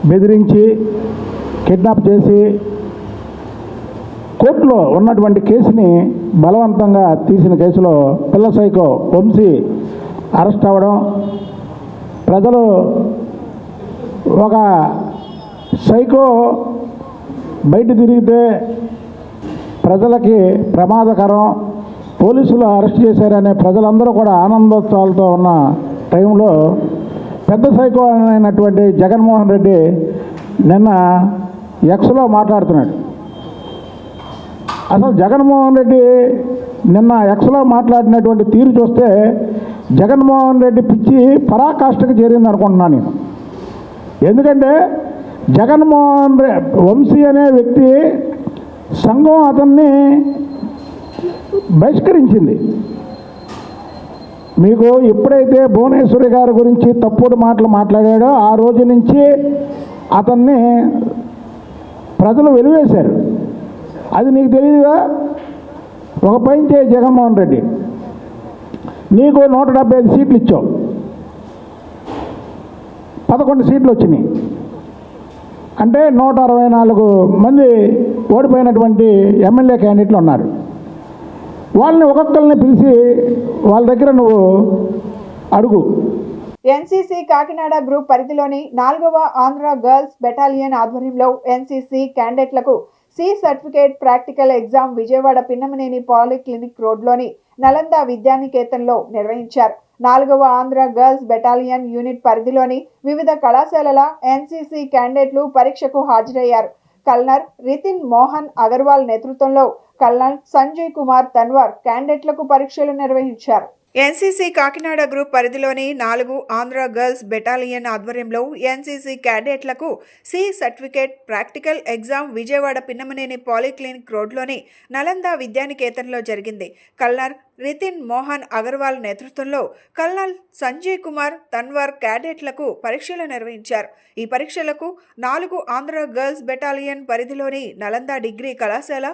బెదిరించి కిడ్నాప్ చేసి కోర్టులో ఉన్నటువంటి కేసుని బలవంతంగా తీసిన కేసులో పిల్ల సైకో వంశీ అరెస్ట్ అవ్వడం, ప్రజలు ఒక సైకో బయట తిరిగితే ప్రజలకి ప్రమాదకరం, పోలీసులు అరెస్ట్ చేశారనే ప్రజలందరూ కూడా ఆనందోత్సవాలతో ఉన్న టైంలో పెద్ద సైకో అయినటువంటి జగన్మోహన్ రెడ్డి నిన్న ఎక్స్లో మాట్లాడుతున్నాడు. అసలు జగన్మోహన్ రెడ్డి నిన్న ఎక్స్లో మాట్లాడినటువంటి తీరు చూస్తే జగన్మోహన్ రెడ్డి పిచ్చి పరాకాష్ఠకు చేరింది అనుకుంటున్నాను నేను. ఎందుకంటే జగన్మోహన్ వంశీ అనే వ్యక్తి సంఘం అతన్ని బహిష్కరించింది. మీకు ఎప్పుడైతే భువనేశ్వరి గారి గురించి తప్పుడు మాటలు మాట్లాడాడో ఆ రోజు నుంచి అతన్ని ప్రజలు వెలివేశారు. అది నీకు తెలియదుగా? ఒక పని చేయి జగన్మోహన్ రెడ్డి, నీకు 175 సీట్లు ఇచ్చావు, 11 సీట్లు వచ్చినాయి. అంటే 164 మంది ఓడిపోయినటువంటి ఎమ్మెల్యే క్యాండిడేట్లు ఉన్నారు. వాళ్ళని ఒక్కొక్కరిని పిలిచి వాళ్ళ దగ్గర నువ్వు అడుగు. ఎన్సీసీ కాకినాడ గ్రూప్ పరిధిలోని 4వ ఆంధ్ర గర్ల్స్ బెటాలియన్ ఆధ్వర్యంలో ఎన్సీసీ క్యాండిడేట్లకు C certificate practical exam Vijayawada Pinnamaneni polyclinic రోడ్లోని నలంద విద్యానికేతన్లో నిర్వహించారు. 4వ ఆంధ్ర గర్ల్స్ బెటాలియన్ యూనిట్ పరిధిలోని వివిధ కళాశాలల ఎన్సీసీ క్యాండిడేట్లు పరీక్షకు హాజరయ్యారు. కల్నల్ రితిన్ మోహన్ అగర్వాల్ నేతృత్వంలో కల్నల్ సంజయ్ కుమార్ తన్వార్ క్యాండిడేట్లకు పరీక్షలు నిర్వహించారు. ఎన్సీసీ కాకినాడ గ్రూప్ పరిధిలోని 4 ఆంధ్ర గర్ల్స్ బెటాలియన్ ఆధ్వర్యంలో ఎన్సీసీ క్యాడెట్లకు C certificate practical exam Vijayawada Pinnamaneni polyclinic రోడ్లోని నలంద విద్యానికేతన్లో జరిగింది. కల్నల్ రితిన్ మోహన్ అగర్వాల్ నేతృత్వంలో కల్నల్ సంజయ్ కుమార్ తన్వార్ క్యాడెట్లకు పరీక్షలు నిర్వహించారు. ఈ పరీక్షలకు 4 ఆంధ్ర గర్ల్స్ బెటాలియన్ పరిధిలోని నలంద డిగ్రీ కళాశాల,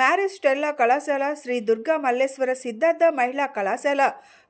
మ్యారేజ్ స్టెల్లా కళాశాల, శ్రీ దుర్గా మల్లేశ్వర సిద్ధార్థ మహిళా కళాశాల,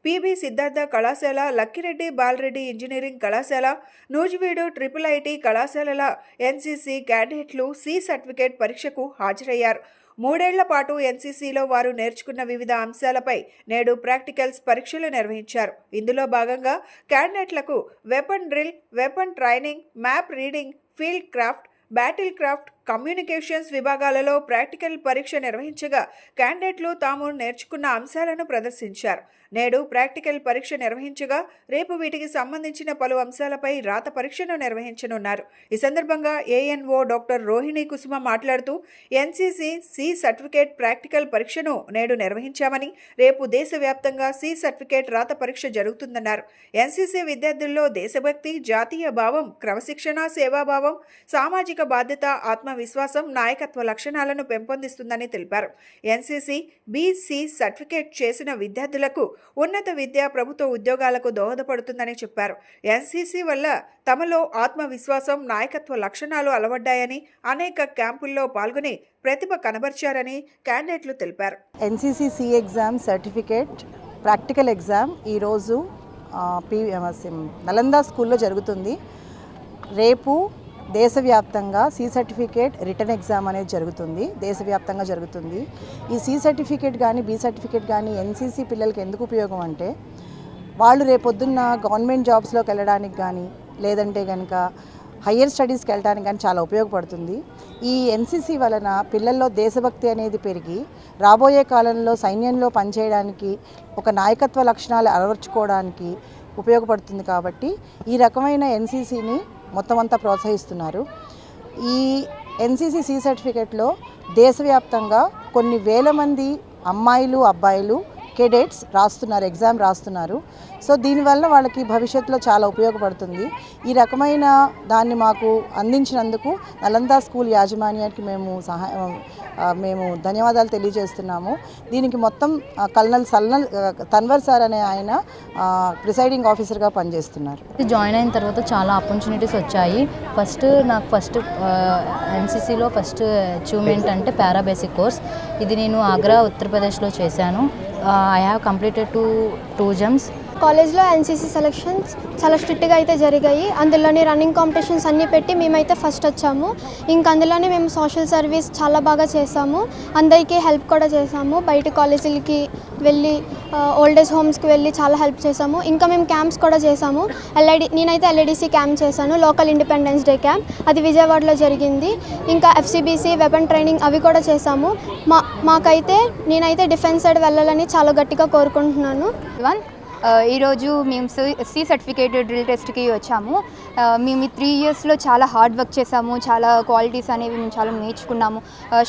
పిబి సిద్ధార్థ కళాశాల, లక్కిరెడ్డి బాలరెడ్డి ఇంజనీరింగ్ కళాశాల, నూజివీడు ట్రిపుల్ ఐటీ కళాశాలల ఎన్సీసీ క్యాడెట్లు సి సర్టిఫికేట్ పరీక్షకు హాజరయ్యారు. 3 ఏళ్ల పాటు ఎన్సీసీలో వారు నేర్చుకున్న వివిధ అంశాలపై నేడు ప్రాక్టికల్స్ పరీక్షలు నిర్వహించారు. ఇందులో భాగంగా క్యాండిడేట్లకు weapon drill, weapon training, map reading, field craft, battle craft, communications విభాగాలలో ప్రాక్టికల్ పరీక్ష నిర్వహించగా క్యాండిడేట్లు తాము నేర్చుకున్న అంశాలను ప్రదర్శించారు. నేడు ప్రాక్టికల్ పరీక్ష నిర్వహించగా రేపు వీటికి సంబంధించిన పలు అంశాలపై రాత పరీక్షను నిర్వహించనున్నారు. ఈ సందర్భంగా ఏఎన్ఓ డాక్టర్ రోహిణి కుసుమ మాట్లాడుతూ ఎన్సీసీ సి సర్టిఫికేట్ ప్రాక్టికల్ పరీక్షను నేడు నిర్వహించామని, రేపు దేశవ్యాప్తంగా సి సర్టిఫికేట్ రాత పరీక్ష జరుగుతుందన్నారు. ఎన్సీసీ విద్యార్థుల్లో దేశభక్తి, జాతీయ భావం, క్రమశిక్షణ, సేవాభావం, సామాజిక బాధ్యత, ఆత్మవిశ్వాసం, నాయకత్వ లక్షణాలను పెంపొందిస్తుందని తెలిపారు. ఎన్సీసీ బి-సి సర్టిఫికేట్ చేసిన విద్యార్థులకు ఉన్నత విద్య, ప్రభుత్వ ఉద్యోగాలకు దోహదపడుతుందని చెప్పారు. ఎన్సీసీ వల్ల తమలో ఆత్మవిశ్వాసం, నాయకత్వ లక్షణాలు అలవడ్డాయని, అనేక క్యాంపుల్లో పాల్గొని ప్రతిభ కనబర్చారని క్యాండిడేట్లు తెలిపారు. NCC C exam certificate practical exam ఈరోజు నలంద స్కూల్లో జరుగుతుంది. రేపు దేశవ్యాప్తంగా సి సర్టిఫికేట్ రిటర్న్ ఎగ్జామ్ అనేది జరుగుతుంది, దేశవ్యాప్తంగా జరుగుతుంది. ఈ సి సర్టిఫికేట్ కానీ బి సర్టిఫికేట్ కానీ ఎన్సీసీ పిల్లలకి ఎందుకు ఉపయోగం అంటే, వాళ్ళు రేపొద్దున్న గవర్నమెంట్ జాబ్స్లోకి వెళ్ళడానికి కానీ, లేదంటే కనుక హయ్యర్ స్టడీస్కి వెళ్ళడానికి కానీ చాలా ఉపయోగపడుతుంది. ఈ ఎన్సీసీ వలన పిల్లల్లో దేశభక్తి అనేది పెరిగి రాబోయే కాలంలో సైన్యంలో పనిచేయడానికి, ఒక నాయకత్వ లక్షణాలు అలవర్చుకోవడానికి ఉపయోగపడుతుంది. కాబట్టి ఈ రకమైన ఎన్సీసీని మొత్తం అంతా ప్రోత్సహిస్తున్నారు. ఈ ఎన్సీసీ సి సర్టిఫికేట్లో దేశవ్యాప్తంగా కొన్ని వేల మంది అమ్మాయిలు, అబ్బాయిలు కేడెట్స్ రాస్తున్నారు, ఎగ్జామ్ రాస్తున్నారు. సో దీనివల్ల వాళ్ళకి భవిష్యత్తులో చాలా ఉపయోగపడుతుంది. ఈ రకమైన దాన్ని మాకు అందించినందుకు నలంద స్కూల్ యాజమాన్యానికి మేము ధన్యవాదాలు తెలియజేస్తున్నాము. దీనికి మొత్తం కల్నల్ తన్వర్ సార్ అనే ఆయన ప్రిసైడింగ్ ఆఫీసర్గా పనిచేస్తున్నారు. జాయిన్ అయిన తర్వాత చాలా ఆపర్చునిటీస్ వచ్చాయి. నాకు ఎన్సీసీలో ఫస్ట్ అచీవ్మెంట్ అంటే పారా బేసిక్ కోర్స్. ఇది నేను ఆగ్రా, ఉత్తరప్రదేశ్లో చేశాను. I have completed 2 jumps. కాలేజ్లో ఎన్సీసీ సెలక్షన్స్ చాలా స్ట్రిక్ట్గా అయితే జరిగాయి. అందులోని రన్నింగ్ కాంపిటీషన్స్ అన్నీ పెట్టి మేమైతే ఫస్ట్ వచ్చాము. ఇంకా అందులోనే మేము సోషల్ సర్వీస్ చాలా బాగా చేసాము. అందరికీ హెల్ప్ కూడా చేసాము. బయట కాలేజీలకి వెళ్ళి, ఓల్డ్ ఏజ్ హోమ్స్కి వెళ్ళి చాలా హెల్ప్ చేసాము. ఇంకా మేము క్యాంప్స్ కూడా చేసాము. నేనైతే ఎల్ఐడిసి క్యాంప్ చేశాను, లోకల్ ఇండిపెండెన్స్ డే క్యాంప్. అది విజయవాడలో జరిగింది. ఇంకా ఎఫ్సిబిసి, వెపన్ ట్రైనింగ్ అవి కూడా చేసాము. నేనైతే డిఫెన్స్ సైడ్ వెళ్ళాలని చాలా గట్టిగా కోరుకుంటున్నాను. ఈరోజు మేము సి సర్టిఫికేట్ డ్రిల్ టెస్ట్కి వచ్చాము. మేము ఈ 3 ఇయర్స్లో చాలా హార్డ్ వర్క్ చేసాము. చాలా క్వాలిటీస్ అనేవి మేము చాలా నేర్చుకున్నాము.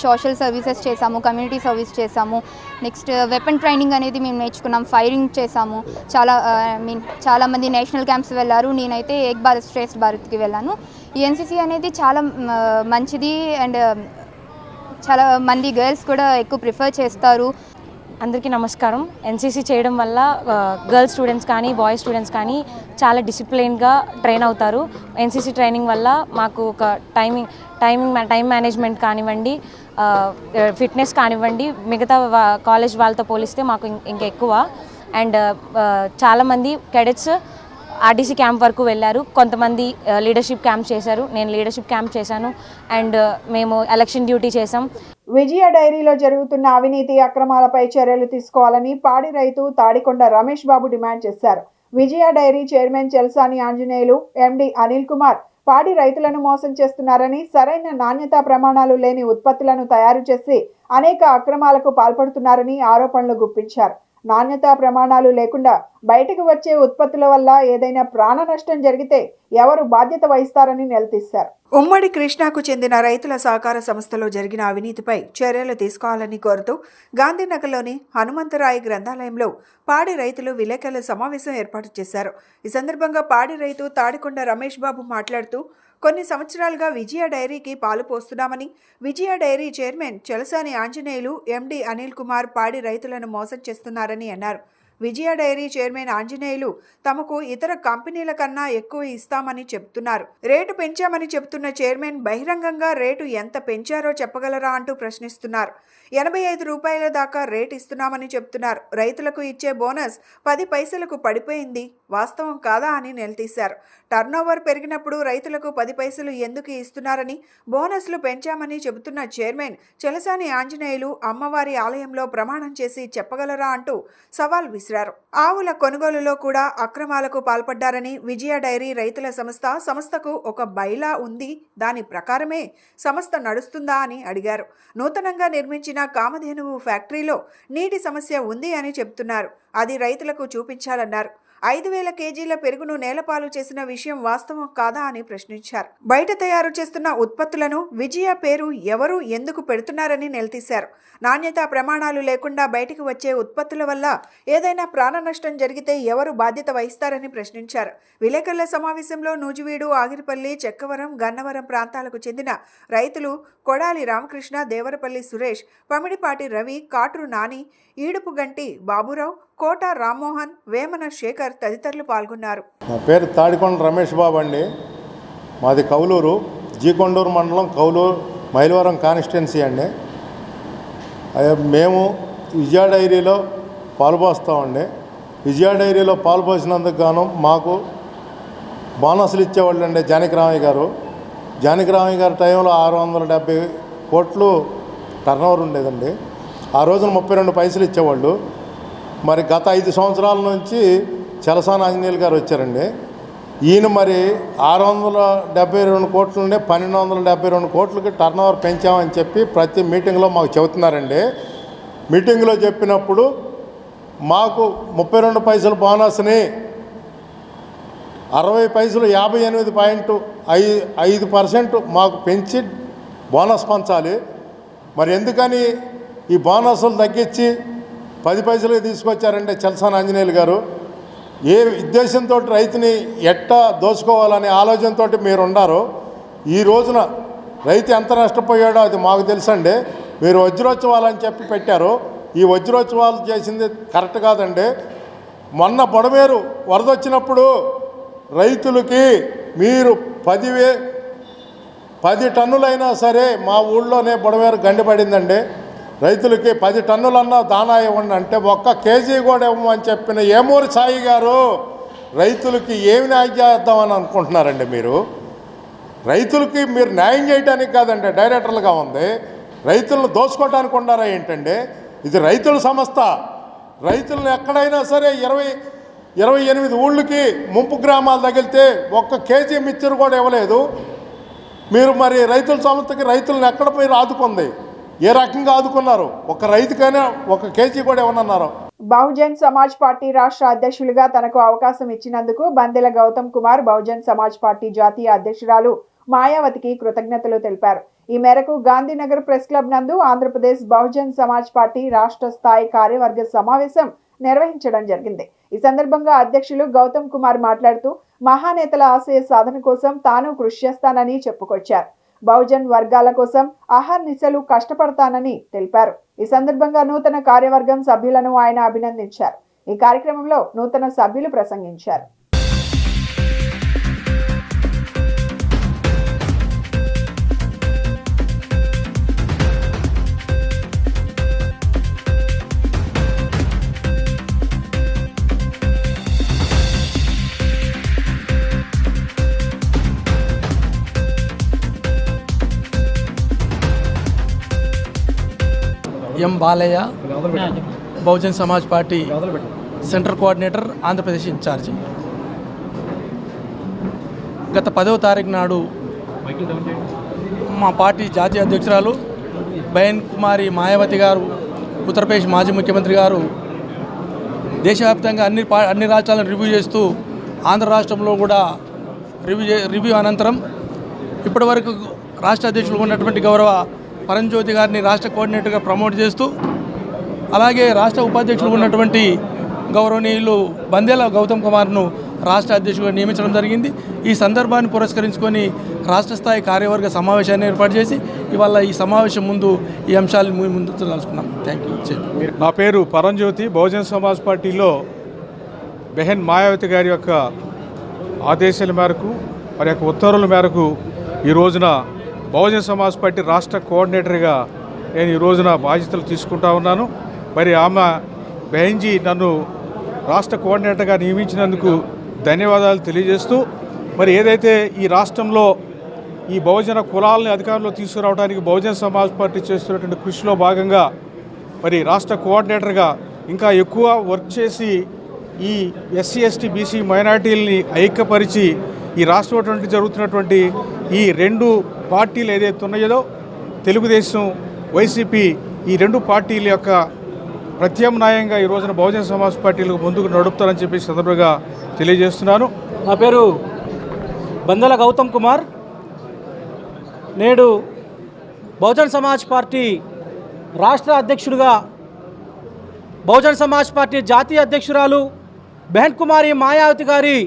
సోషల్ సర్వీసెస్ చేసాము, కమ్యూనిటీ సర్వీస్ చేసాము. నెక్స్ట్ వెపన్ ట్రైనింగ్ అనేది మేము నేర్చుకున్నాం, ఫైరింగ్ చేసాము. చాలామంది నేషనల్ క్యాంప్స్ వెళ్ళారు. నేనైతే ఏక్ భారత్ శ్రేష్ఠ భారత్కి వెళ్ళాను. ఈ ఎన్సీసీ అనేది చాలా మంచిది అండ్ చాలా మంది గర్ల్స్ కూడా ఎక్కువ ప్రిఫర్ చేస్తారు. అందరికీ నమస్కారం. ఎన్సీసీ చేయడం వల్ల గర్ల్స్ స్టూడెంట్స్ కానీ, బాయ్స్ స్టూడెంట్స్ కానీ చాలా డిసిప్లైన్గా ట్రైన్ అవుతారు. ఎన్సీసీ ట్రైనింగ్ వల్ల మాకు ఒక టైం మేనేజ్మెంట్ కానివ్వండి, ఫిట్నెస్ కానివ్వండి, మిగతా కాలేజ్ వాళ్ళతో పోలిస్తే మాకు ఇంకా ఎక్కువ. అండ్ చాలామంది కెడెట్స్ ఆర్డీసీ క్యాంప్ వరకు వెళ్ళారు. కొంతమంది లీడర్షిప్ క్యాంప్ చేశారు. నేను లీడర్షిప్ క్యాంప్ చేశాను అండ్ మేము ఎలక్షన్ డ్యూటీ చేసాం. విజయ డైరీలో జరుగుతున్న అవినీతి అక్రమాలపై చర్యలు తీసుకోవాలని పాడి రైతు తాడికొండ రమేష్ బాబు డిమాండ్ చేశారు. విజయ డైరీ చైర్మన్ చెల్సాని ఆంజనేయులు, ఎండి అనిల్ కుమార్ పాడి రైతులను మోసం చేస్తున్నారని, సరైన నాణ్యతా ప్రమాణాలు లేని ఉత్పత్తులను తయారు చేసి అనేక అక్రమాలకు పాల్పడుతున్నారని ఆరోపణలు గుప్పించారు. నాణ్యతా ప్రమాణాలు లేకుండా బయటకు వచ్చే ఉత్పత్తుల వల్ల ఏదైనా ప్రాణ నష్టం జరిగితే ఎవరు బాధ్యత వహిస్తారని నిలదీశారు. ఉమ్మడి కృష్ణాకు చెందిన రైతుల సహకార సంస్థలో జరిగిన అవినీతిపై చర్యలు తీసుకోవాలని కోరుతూ గాంధీనగర్లోని హనుమంతరాయి గ్రంథాలయంలో పాడి రైతులు విలేకరుల సమావేశం ఏర్పాటు చేశారు. ఈ సందర్భంగా పాడి రైతు తాడికొండ రమేష్ బాబు మాట్లాడుతూ, కొన్ని సంవత్సరాలుగా విజయ డైరీకి పాలు పోస్తున్నామని, విజయ డైరీ చైర్మన్ చెలసాని ఆంజనేయులు, ఎండి అనిల్ కుమార్ పాడి రైతులను మోసం చేస్తున్నారని అన్నారు. విజయ డైరీ చైర్మన్ ఆంజనేయులు తమకు ఇతర కంపెనీల కన్నా ఎక్కువ ఇస్తామని చెబుతున్నారు. రేటు పెంచామని చెబుతున్న చైర్మన్ బహిరంగంగా రేటు ఎంత పెంచారో చెప్పగలరా అంటూ ప్రశ్నిస్తున్నారు. 85 రూపాయల దాకా రేటు ఇస్తున్నామని చెబుతున్నారు. రైతులకు ఇచ్చే బోనస్ 10 పైసలకు పడిపోయింది, వాస్తవం కాదా అని నిలదీశారు. టర్నోవర్ పెరిగినప్పుడు రైతులకు 10 పైసలు ఎందుకు ఇస్తున్నారని, బోనస్లు పెంచామని చెబుతున్న చైర్మన్ చెలసాని ఆంజనేయులు అమ్మవారి ఆలయంలో ప్రమాణం చేసి చెప్పగలరా అంటూ సవాల్ విసిరారు. ఆవుల కొనుగోలులో కూడా అక్రమాలకు పాల్పడ్డారని, విజయ డైరీ రైతుల సంస్థకు ఒక బైలా ఉంది, దాని ప్రకారమే సంస్థ నడుస్తుందా అని అడిగారు. నూతనంగా నిర్మించిన కామధేనువు ఫ్యాక్టరీలో నీటి సమస్య ఉంది అని చెబుతున్నారు. అది రైతులకు చూపించాలన్నారు. 5,000 కేజీల పెరుగును నేలపాలు చేసిన విషయం వాస్తవం కాదా అని ప్రశ్నించారు. బయట తయారు చేస్తున్న ఉత్పత్తులను విజయ పేరు ఎవరు ఎందుకు పెడుతున్నారని నిలదీశారు. నాణ్యతా ప్రమాణాలు లేకుండా బయటికి వచ్చే ఉత్పత్తుల వల్ల ఏదైనా ప్రాణ నష్టం జరిగితే ఎవరు బాధ్యత వహిస్తారని ప్రశ్నించారు. విలేకరుల సమావేశంలో నూజివీడు, ఆగిరిపల్లి, చెక్కవరం, గన్నవరం ప్రాంతాలకు చెందిన రైతులు కొడాలి రామకృష్ణ, దేవరపల్లి సురేష్, పమిడిపాటి రవి, కాట్రు నాని, ఈడుపుగంటి బాబురావు, కోట రామ్మోహన్, వేమన శేఖర్ తదితరులు పాల్గొన్నారు. నా పేరు తాడికొండ రమేష్ బాబు అండి. మాది కౌలూరు, జీకొండూరు మండలం, కౌలూరు మైలవరం కాన్స్టిట్యున్సీ అండి. మేము విజయ డైరీలో పాల్పోస్తామండి. విజయ డైరీలో పాల్పోసినందుకు గాను మాకు బోనస్లు ఇచ్చేవాళ్ళు అండి జానకిరామయ్య గారు. జానకిరామయ్య గారి టైంలో 670 కోట్లు టర్నోవర్ ఉండేదండి. ఆ రోజున 32 పైసలు ఇచ్చేవాళ్ళు. మరి గత 5 సంవత్సరాల నుంచి చెలసాని ఆంజనేయులు గారు వచ్చారండి. ఈయన మరి 672 కోట్ల నుండి 1272 కోట్లకి టర్నోవర్ పెంచామని చెప్పి ప్రతి మీటింగ్లో మాకు చెబుతున్నారండి. మీటింగ్లో చెప్పినప్పుడు మాకు 32 పైసల బోనస్ని 60 పైసలు 58.5% మాకు పెంచి బోనస్ పంచాలి. మరి ఎందుకని ఈ బోనస్లు తగ్గించి 10 పైసలకి తీసుకొచ్చారంటే చెలసాని ఆంజనేయులు గారు ఏ ఉద్దేశంతో రైతుని ఎట్టా దోచుకోవాలనే ఆలోచనతో మీరు ఉన్నారు. ఈ రోజున రైతు ఎంత నష్టపోయాడో అది మాకు తెలుసండి. మీరు వజ్రోత్సవాలని చెప్పి పెట్టారు. ఈ వజ్రోత్సవాలు చేసింది కరెక్ట్ కాదండి. మొన్న బొడమేరు వరద వచ్చినప్పుడు రైతులకి మీరు 10 టన్నులైనా సరే మా ఊళ్ళోనే బొడమేరు గండిపడిందండి. రైతులకి 10 టన్నులన్నా దానా ఇవ్వండి అంటే 1 కేజీ కూడా ఇవ్వమని చెప్పిన ఏమూరి సాయి గారు రైతులకి ఏమి న్యాయం చేద్దామని అనుకుంటున్నారండి మీరు? రైతులకి మీరు న్యాయం చేయడానికి కాదండి డైరెక్టర్లుగా ఉంది, రైతులను దోచుకోవడానికి ఉన్నారా ఏంటండి? ఇది రైతుల సంస్థ. రైతులను ఎక్కడైనా సరే 28 ఊళ్ళకి ముంపు గ్రామాలు తగిలితే 1 కేజీ మిక్చర్ కూడా ఇవ్వలేదు. మీరు మరి రైతుల సంస్థకి రైతులను ఎక్కడ మీరు ఆదుకుంది? ఏ రకంగా ఆదుకున్నారు? ఒక రైతుకైనా 1 కేజీ కూడా ఇవ్వనన్నారు. బహుజన్ సమాజ్ పార్టీ రాష్ట్ర అధ్యక్షులుగా తనకు అవకాశం ఇచ్చినందుకు బందెల గౌతమ్ కుమార్ బహుజన్ సమాజ్ పార్టీ జాతీయ అధ్యక్షురాలు మాయావతికి కృతజ్ఞతలు తెలిపారు. ఈ మేరకు గాంధీనగర్ ప్రెస్ క్లబ్ నందు ఆంధ్రప్రదేశ్ బహుజన్ సమాజ్ పార్టీ రాష్ట్ర స్థాయి కార్యవర్గ సమావేశం నిర్వహించడం జరిగింది. ఈ సందర్భంగా అధ్యక్షులు గౌతమ్ కుమార్ మాట్లాడుతూ మహానేతల ఆశయ సాధన కోసం తాను కృషి చేస్తానని చెప్పుకొచ్చారు. బహుజన్ వర్గాల కోసం అహర్నిశలు కష్టపడతానని తెలిపారు. ఈ సందర్భంగా నూతన కార్యవర్గం సభ్యులను ఆయన అభినందించారు. ఈ కార్యక్రమంలో నూతన సభ్యులు ప్రసంగించారు. M Balayya, Bahujan Samaj party central coordinator, Andhra Pradesh incharge. గత 10వ తారీఖు నాడు మా పార్టీ జాతీయ అధ్యక్షురాలు బహన్ కుమారి మాయావతి గారు, ఉత్తరప్రదేశ్ మాజీ ముఖ్యమంత్రి గారు దేశవ్యాప్తంగా అన్ని రాష్ట్రాలను రివ్యూ చేస్తూ ఆంధ్ర రాష్ట్రంలో కూడా రివ్యూ అనంతరం ఇప్పటివరకు రాష్ట్ర అధ్యక్షులు ఉన్నటువంటి గౌరవ పరంజ్యోతి గారిని రాష్ట్ర కోఆర్డినేటర్గా ప్రమోట్ చేస్తూ, అలాగే రాష్ట్ర ఉపాధ్యక్షులు ఉన్నటువంటి గౌరవనీయులు బందేల గౌతమ్ కుమార్ను రాష్ట్ర అధ్యక్షుడిగా నియమించడం జరిగింది. ఈ సందర్భాన్ని పురస్కరించుకొని రాష్ట్ర స్థాయి కార్యవర్గ సమావేశాన్ని ఏర్పాటు చేసి ఇవాళ ఈ సమావేశం ముందు ఈ అంశాలు ముందు తెలుసుకున్నాం. Thank you. నా పేరు పరంజ్యోతి. బహుజన్ సమాజ్ పార్టీలో బెహన్ మాయావతి గారి యొక్క ఆదేశాల మేరకు, వారి యొక్క ఉత్తర్వుల మేరకు ఈ రోజున బహుజన్ సమాజ్ పార్టీ రాష్ట్ర కోఆర్డినేటర్గా నేను ఈ రోజున బాధ్యతలు తీసుకుంటా ఉన్నాను. మరి ఆమె బెహన్జీ నన్ను రాష్ట్ర కోఆర్డినేటర్గా నియమించినందుకు ధన్యవాదాలు తెలియజేస్తూ, మరి ఏదైతే ఈ రాష్ట్రంలో ఈ బహుజన కులాలని అధికారంలో తీసుకురావడానికి బహుజన్ సమాజ్ పార్టీ చేస్తున్నటువంటి కృషిలో భాగంగా మరి రాష్ట్ర కోఆర్డినేటర్గా ఇంకా ఎక్కువ వర్క్ చేసి ఈ ఎస్సీ ఎస్టీ బీసీ మైనార్టీలని ఐక్యపరిచి ఈ రాష్ట్రం జరుగుతున్నటువంటి ఈ 2 పార్టీలు ఏదైతే ఉన్నాయో తెలుగుదేశం, వైసీపీ, ఈ 2 పార్టీల యొక్క ప్రత్యామ్నాయంగా ఈ రోజున బహుజన్ సమాజ్ పార్టీలకు ముందుకు నడుపుతారని చెప్పి సందర్భంగా తెలియజేస్తున్నాను. నా పేరు బందెల గౌతమ్ కుమార్. నేడు బహుజన్ సమాజ్ పార్టీ రాష్ట్ర అధ్యక్షుడిగా బహుజన్ సమాజ్ పార్టీ జాతీయ అధ్యక్షురాలు బహన్ కుమారి మాయావతి గారి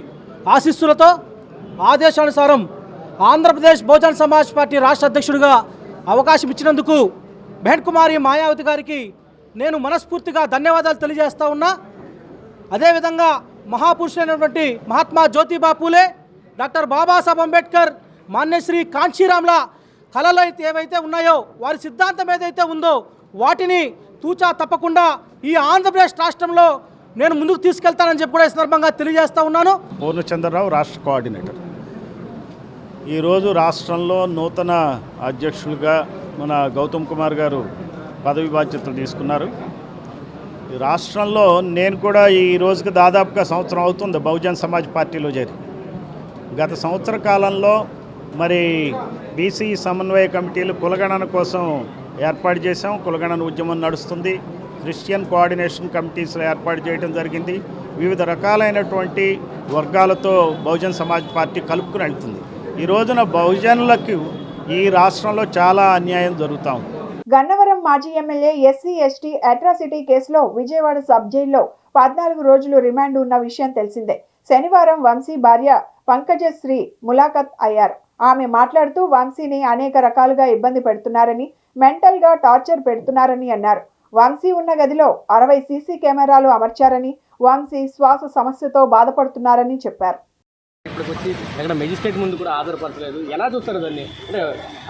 ఆశీస్సులతో ఆదేశానుసారం ఆంధ్రప్రదేశ్ బహుజన్ సమాజ్ పార్టీ రాష్ట్ర అధ్యక్షుడిగా అవకాశం ఇచ్చినందుకు బహన్ కుమారి మాయావతి గారికి నేను మనస్ఫూర్తిగా ధన్యవాదాలు తెలియజేస్తా ఉన్నా. అదేవిధంగా మహాపురుషులైనటువంటి మహాత్మా జ్యోతిబా పూలే, డాక్టర్ బాబాసాహెబ్ అంబేద్కర్, మాన్యశ్రీ కాంచీరామ్ల కళలు ఏవైతే ఉన్నాయో, వారి సిద్ధాంతం ఏదైతే ఉందో వాటిని తూచా తప్పకుండా ఈ ఆంధ్రప్రదేశ్ రాష్ట్రంలో నేను ముందుకు తీసుకెళ్తానని చెప్పి కూడా ఈ సందర్భంగా తెలియజేస్తూ ఉన్నాను. పూర్ణచంద్రరావు, రాష్ట్ర కోఆర్డినేటర్. ఈరోజు రాష్ట్రంలో నూతన అధ్యక్షులుగా మన గౌతమ్ కుమార్ గారు పదవి బాధ్యతలు తీసుకున్నారు. ఈ రాష్ట్రంలో నేను కూడా ఈ రోజుకి దాదాపుగా సంవత్సరం అవుతుంది బహుజన్ సమాజ్ పార్టీలో చేరి. గత సంవత్సర కాలంలో మరి బీసీ సమన్వయ కమిటీలు కులగణన కోసం ఏర్పాటు చేశాం. కులగణన ఉద్యమం నడుస్తుంది. క్రిస్టియన్ కోఆర్డినేషన్ కమిటీస్లో ఏర్పాటు చేయడం జరిగింది. వివిధ రకాలైనటువంటి వర్గాలతో బహుజన్ సమాజ్ పార్టీ కలుపుకుని వెళ్తుంది. ఈ రోజున బహుజనులకు ఈ రాష్ట్రంలో చాలా అన్యాయం జరుగుతూ ఉంది. గన్నవరం మాజీ ఎమ్మెల్యే ఎస్సీ ఎస్టీ అట్రాసిటీ కేసులో విజయవాడ సబ్ జైల్లో 14 రోజులు రిమాండ్ ఉన్న విషయం తెలిసిందే. శనివారం వంశీ భార్య పంకజశ్రీ ములాఖత్ అయ్యారు. ఆమె మాట్లాడుతూ వంశీని అనేక రకాలుగా ఇబ్బంది పెడుతున్నారని, మెంటల్ గా టార్చర్ పెడుతున్నారని అన్నారు. వంశీ ఉన్న గదిలో 60 సీసీ కెమెరాలు అమర్చారని, వంశీ శ్వాస సమస్యతో బాధపడుతున్నారని చెప్పారు. ఇప్పటికి వచ్చి ఎక్కడ మెజిస్ట్రేట్ ముందు కూడా ఆధారపరచలేదు. ఎలా చూస్తారు దాన్ని? అంటే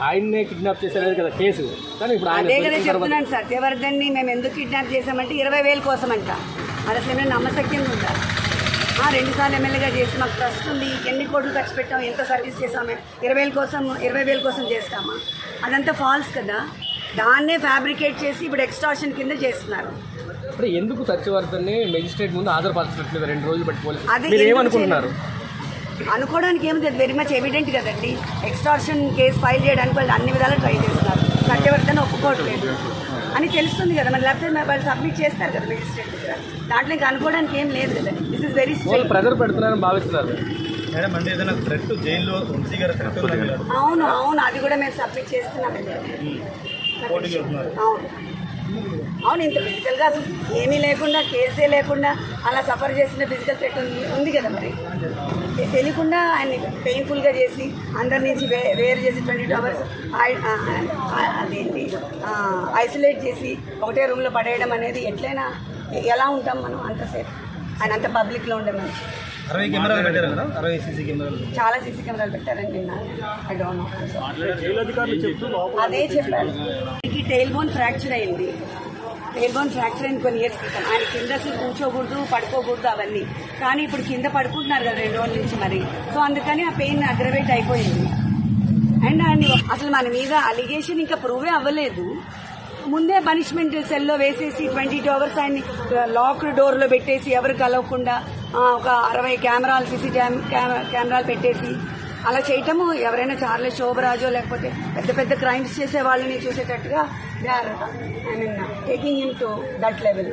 ఆయన్నే కిడ్నాప్ చేశారనేది కదా కేసు. కానీ ఇప్పుడు అదే కదా చెప్తున్నాను. సత్యవర్ధన్ని మేము ఎందుకు కిడ్నాప్ చేశామంటే 20,000 కోసం అంట. అది అసలు ఏమైనా నమ్మశక్యంగా ఉందా? 2 సార్లు ఎమ్మెల్యేగా చేసి మాకు ట్రస్ట్ ఉంది, ఎన్ని కోట్లు ఖర్చు పెట్టాము, ఎంత సర్వీస్ చేసాము, 20,000 కోసం చేస్తామా? అదంతా ఫాల్స్ కదా. దాన్నే ఫ్యాబ్రికేట్ చేసి ఇప్పుడు ఎక్స్టార్షన్ కింద చేస్తున్నారు. ఇప్పుడు ఎందుకు సత్యవర్ధన్ని మెజిస్ట్రేట్ ముందు ఆధారపరచట్లేదు 2 రోజులు పెట్టుకోవాలి? మీరు ఏమనుకుంటున్నారు? అనుకోవడానికి ఏమిటి, అది వెరీ మచ్ ఎవిడెంట్ కదండి. ఎక్స్టార్షన్ కేసు ఫైల్ చేయడానికి వాళ్ళు అన్ని విధాలు ట్రై చేస్తున్నారు. సత్యవర్ధన్ ఒప్పుకోవట్లేదు అని తెలుస్తుంది కదా. మరి లేకపోతే వాళ్ళు సబ్మిట్ చేస్తారు కదా మెజిస్ట్రేట్ దగ్గర. దాంట్లో ఇంకా అనుకోవడానికి ఏం లేదు కదా. దిస్ ఇస్ వెరీ ప్రెజర్ పెడుతున్నారని భావిస్తున్నారు. అవును అవును, అది కూడా మేము సబ్మిట్ చేస్తున్నాం. అవును అవును, ఇంత ఫిజికల్గా అసలు ఏమీ లేకుండా, కేసే లేకుండా అలా సఫర్ చేసిన ఫిజికల్ థ్రెట్ ఉంది కదా. మరి తెలియకుండా ఆయన్ని పెయిన్ఫుల్గా చేసి అందరి నుంచి వేరు చేసి 22 hours అదేంటి ఐసోలేట్ చేసి ఒకటే రూమ్లో పడేయడం అనేది ఎట్లయినా ఎలా ఉంటాం మనం అంతసేపు? ఆయన అంత పబ్లిక్లో ఉండే మనిషి. 60 కెమెరాలు పెట్టారు కదా, 60 సీసీ కెమెరాలు, చాలా సీసీ కెమెరాలు పెట్టారని విన్నాను. I don't know. అదే చెప్పారు. టెయిల్ బోన్ ఫ్రాక్చర్ అయింది. టెయిల్ బోన్ ఫ్రాక్చర్ అయింది కొన్ని ఇయర్స్ క్రితం. ఆయన కింద అసలు కూర్చోకూడదు, పడుకోకూడదు అవన్నీ. కానీ ఇప్పుడు కింద పడుకుంటున్నారు కదా 2 రోజుల నుంచి మరి. సో అందుకని ఆ పెయిన్ అగ్రవేట్ అయిపోయింది. అండ్ ఆయన అసలు మన మీద అలిగేషన్ ఇంకా ప్రూవే అవ్వలేదు. ముందే పనిష్మెంట్ సెల్లో వేసేసి 22 అవర్స్ ఆయన్ని లాక్డ్ డోర్లో పెట్టేసి ఎవరు కలవకుండా ఒక 60 కెమెరాలు సీసీ కెమెరాలు పెట్టేసి అలా చేయటము ఎవరైనా చార్లెస్ శోభరాజో లేకపోతే పెద్ద పెద్ద క్రైమ్స్ చేసే వాళ్ళని చూసేటట్టుగా they are taking him to that level.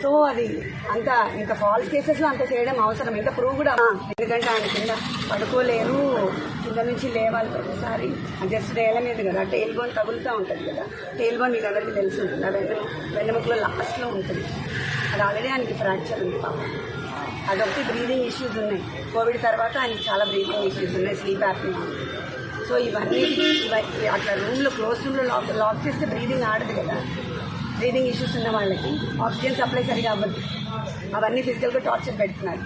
So అది అంత ఇంకా ఫాల్స్ కేసెస్లో అంత చేయడం అవసరం, ఇంకా ప్రూవ్ కూడా. ఎందుకంటే ఆయన కింద పడుకోలేరు, కింద నుంచి లేవాలి ప్రతిసారి. జస్ట్ నేల మీద కదా, టెయిల్ బోన్ తగులుతూ ఉంటుంది కదా. టెయిల్ బోన్ మీకు అందరికీ తెలిసి ఉంటుంది, వెన్నెముకలో లాస్ట్లో ఉంటుంది. అది ఆల్రెడీ ఆయనకి ఫ్రాక్చర్ ఉంది పాపం. అదొకటి బ్రీదింగ్ ఇష్యూస్ ఉన్నాయి. కోవిడ్ తర్వాత ఆయనకి చాలా బ్రీదింగ్ ఇష్యూస్ ఉన్నాయి, స్లీప్ యాప్నియా. సో ఇవన్నీ అట్లా రూమ్లో క్లోజ్ రూమ్లో లాక్ చేస్తే బ్రీదింగ్ ఆడదు కదా. బ్రీదింగ్ ఇష్యూస్ ఉన్న వాళ్ళకి ఆక్సిజన్ సప్లై సరిగా అవ్వదు. అవన్నీ ఫిజికల్గా టార్చర్ పెడుతున్నారు.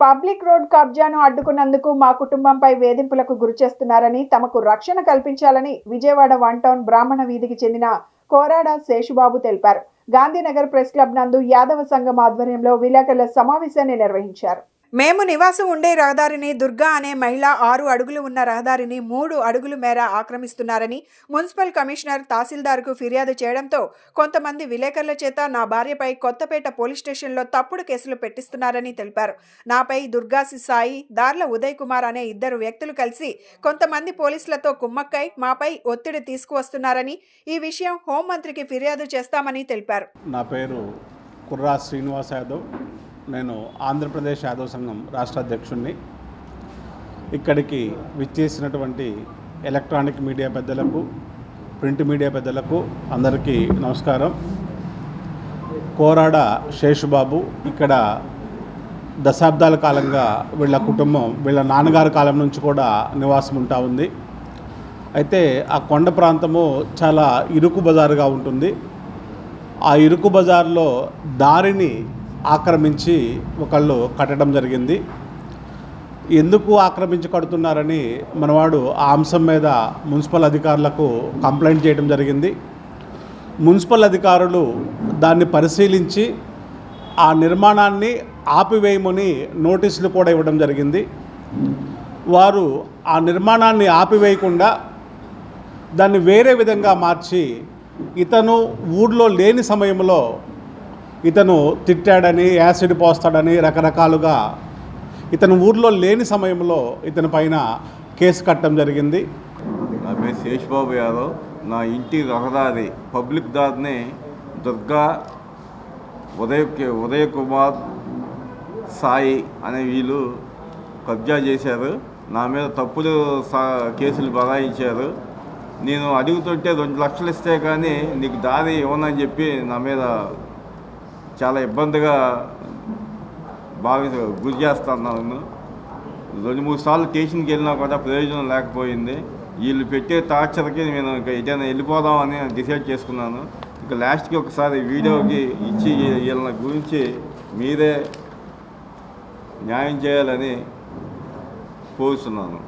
పబ్లిక్ రోడ్ కబ్జాను అడ్డుకున్నందుకు మా కుటుంబంపై వేధింపులకు గురిచేస్తున్నారని, తమకు రక్షణ కల్పించాలని విజయవాడ 1 టౌన్ బ్రాహ్మణ వీధికి చెందిన కోరాడ శేషుబాబు తెలిపారు. గాంధీనగర్ ప్రెస్ క్లబ్ నందు యాదవ సంఘం ఆధ్వర్యంలో విలేకరుల సమావేశాన్ని నిర్వహించారు. మేము నివాసం ఉండే రహదారిని దుర్గా అనే మహిళ 6 అడుగులు ఉన్న రహదారిని 3 అడుగుల మేర ఆక్రమిస్తున్నారని మున్సిపల్ కమిషనర్ తహసీల్దార్కు ఫిర్యాదు చేయడంతో కొంతమంది విలేకరుల చేత నా భార్యపై కొత్తపేట పోలీస్ స్టేషన్లో తప్పుడు కేసులు పెట్టిస్తున్నారని తెలిపారు. నాపై దుర్గాసి సాయి, దార్ల ఉదయ్ కుమార్ అనే 2 వ్యక్తులు కలిసి కొంతమంది పోలీసులతో కుమ్మక్కై మాపై ఒత్తిడి తీసుకువస్తున్నారని, ఈ విషయం హోంమంత్రికి ఫిర్యాదు చేస్తామని తెలిపారు. నా పేరు కుర్రా శ్రీనివాస్ యాదవ్. నేను ఆంధ్రప్రదేశ్ యాదవ్ సంఘం రాష్ట్ర అధ్యక్షుడిని. ఇక్కడికి విచ్చేసినటువంటి ఎలక్ట్రానిక్ మీడియా పెద్దలకు, ప్రింట్ మీడియా పెద్దలకు అందరికీ నమస్కారం. కోరాడ శేషుబాబు ఇక్కడ దశాబ్దాల కాలంగా వీళ్ళ కుటుంబం, వీళ్ళ నాన్నగారి కాలం నుంచి కూడా నివాసం ఉంటా ఉంది. అయితే ఆ కొండ ప్రాంతము చాలా ఇరుకు బజారుగా ఉంటుంది. ఆ ఇరుకు బజార్లో దారిని ఆక్రమించి ఒకళ్ళు కట్టడం జరిగింది. ఎందుకు ఆక్రమించి కడుతున్నారని మనవాడు ఆ అంశం మీద మున్సిపల్ అధికారులకు కంప్లైంట్ చేయడం జరిగింది. మున్సిపల్ అధికారులు దాన్ని పరిశీలించి ఆ నిర్మాణాన్ని ఆపివేయమని నోటీసులు కూడా ఇవ్వడం జరిగింది. వారు ఆ నిర్మాణాన్ని ఆపివేయకుండా దాన్ని వేరే విధంగా మార్చి ఇతను ఊళ్ళో లేని సమయంలో ఇతను తిట్టాడని, యాసిడ్ పోస్తాడని రకరకాలుగా ఇతను ఊర్లో లేని సమయంలో ఇతని పైన కేసు కట్టడం జరిగింది. నా పేరు శేషుబాబు యాదవ్. నా ఇంటి రహదారి పబ్లిక్ దారిని దుర్గా, ఉదయ్ కుమార్, సాయి అనే వీళ్ళు కబ్జా చేశారు. నా మీద తప్పుడు కేసులు బనాయించారు. నేను అడుగుతుంటే 2 లక్షలు ఇస్తే కానీ నీకు దారి ఇవ్వనని చెప్పి నా మీద చాలా ఇబ్బందిగా గురి చేస్తున్నాను. 2-3 సార్లు స్టేషన్కి వెళ్ళినా కూడా ప్రయోజనం లేకపోయింది. వీళ్ళు పెట్టే టార్చర్కి నేను ఇంకా ఏదైనా వెళ్ళిపోదామని డిసైడ్ చేసుకున్నాను. ఇంకా లాస్ట్కి ఒకసారి వీడియోకి ఇచ్చి వీళ్ళ గురించి మీరే న్యాయం చేయాలని కోరుతున్నాను.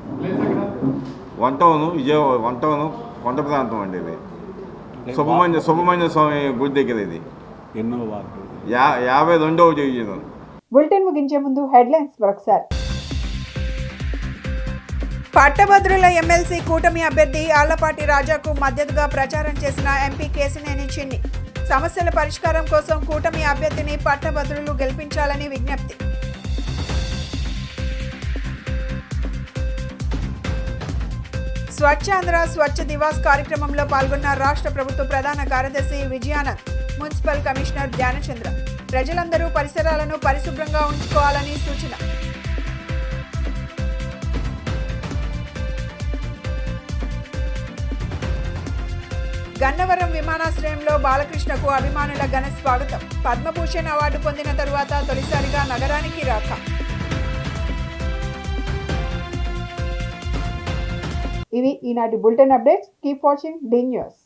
1 టౌన్ విజయవాడ, 1 టౌన్ కొండ ప్రాంతం అండి. ఇది సుబ్రహ్మణ్య స్వామి గుడి దగ్గర. ఇది ఎన్నో వార్డు 52వ డివిజన్. బులెటిన్ ముగించే ముందు హెడ్లైన్స్ మరొకసారి. పట్టభద్రుల ఎమ్మెల్సీ కూటమి అభ్యర్థి ఆళ్లపాటి రాజాకు మద్దతుగా ప్రచారం చేసిన ఎంపీ కేశినేని చిన్ని. సమస్యల పరిష్కారం కోసం కూటమి అభ్యర్థిని పట్టభద్రులు గెలిపించాలని విజ్ఞప్తి. స్వచ్ఛాంధ్ర స్వచ్ఛ దివాస్ కార్యక్రమంలో పాల్గొన్న రాష్ట్ర ప్రభుత్వ ప్రధాన కార్యదర్శి విజయానంద్, మున్సిపల్ కమిషనర్ ధ్యానచంద్ర. ప్రజలందరూ పరిసరాలను పరిశుభ్రంగా ఉంచుకోవాలని సూచన. గన్నవరం విమానాశ్రయంలో బాలకృష్ణకు అభిమానుల ఘన స్వాగతం. పద్మభూషణ్ అవార్డు పొందిన తరువాత తొలిసారిగా నగరానికి రాక. ఇవి ఈనాటి bulletin updates. Keep watching the news.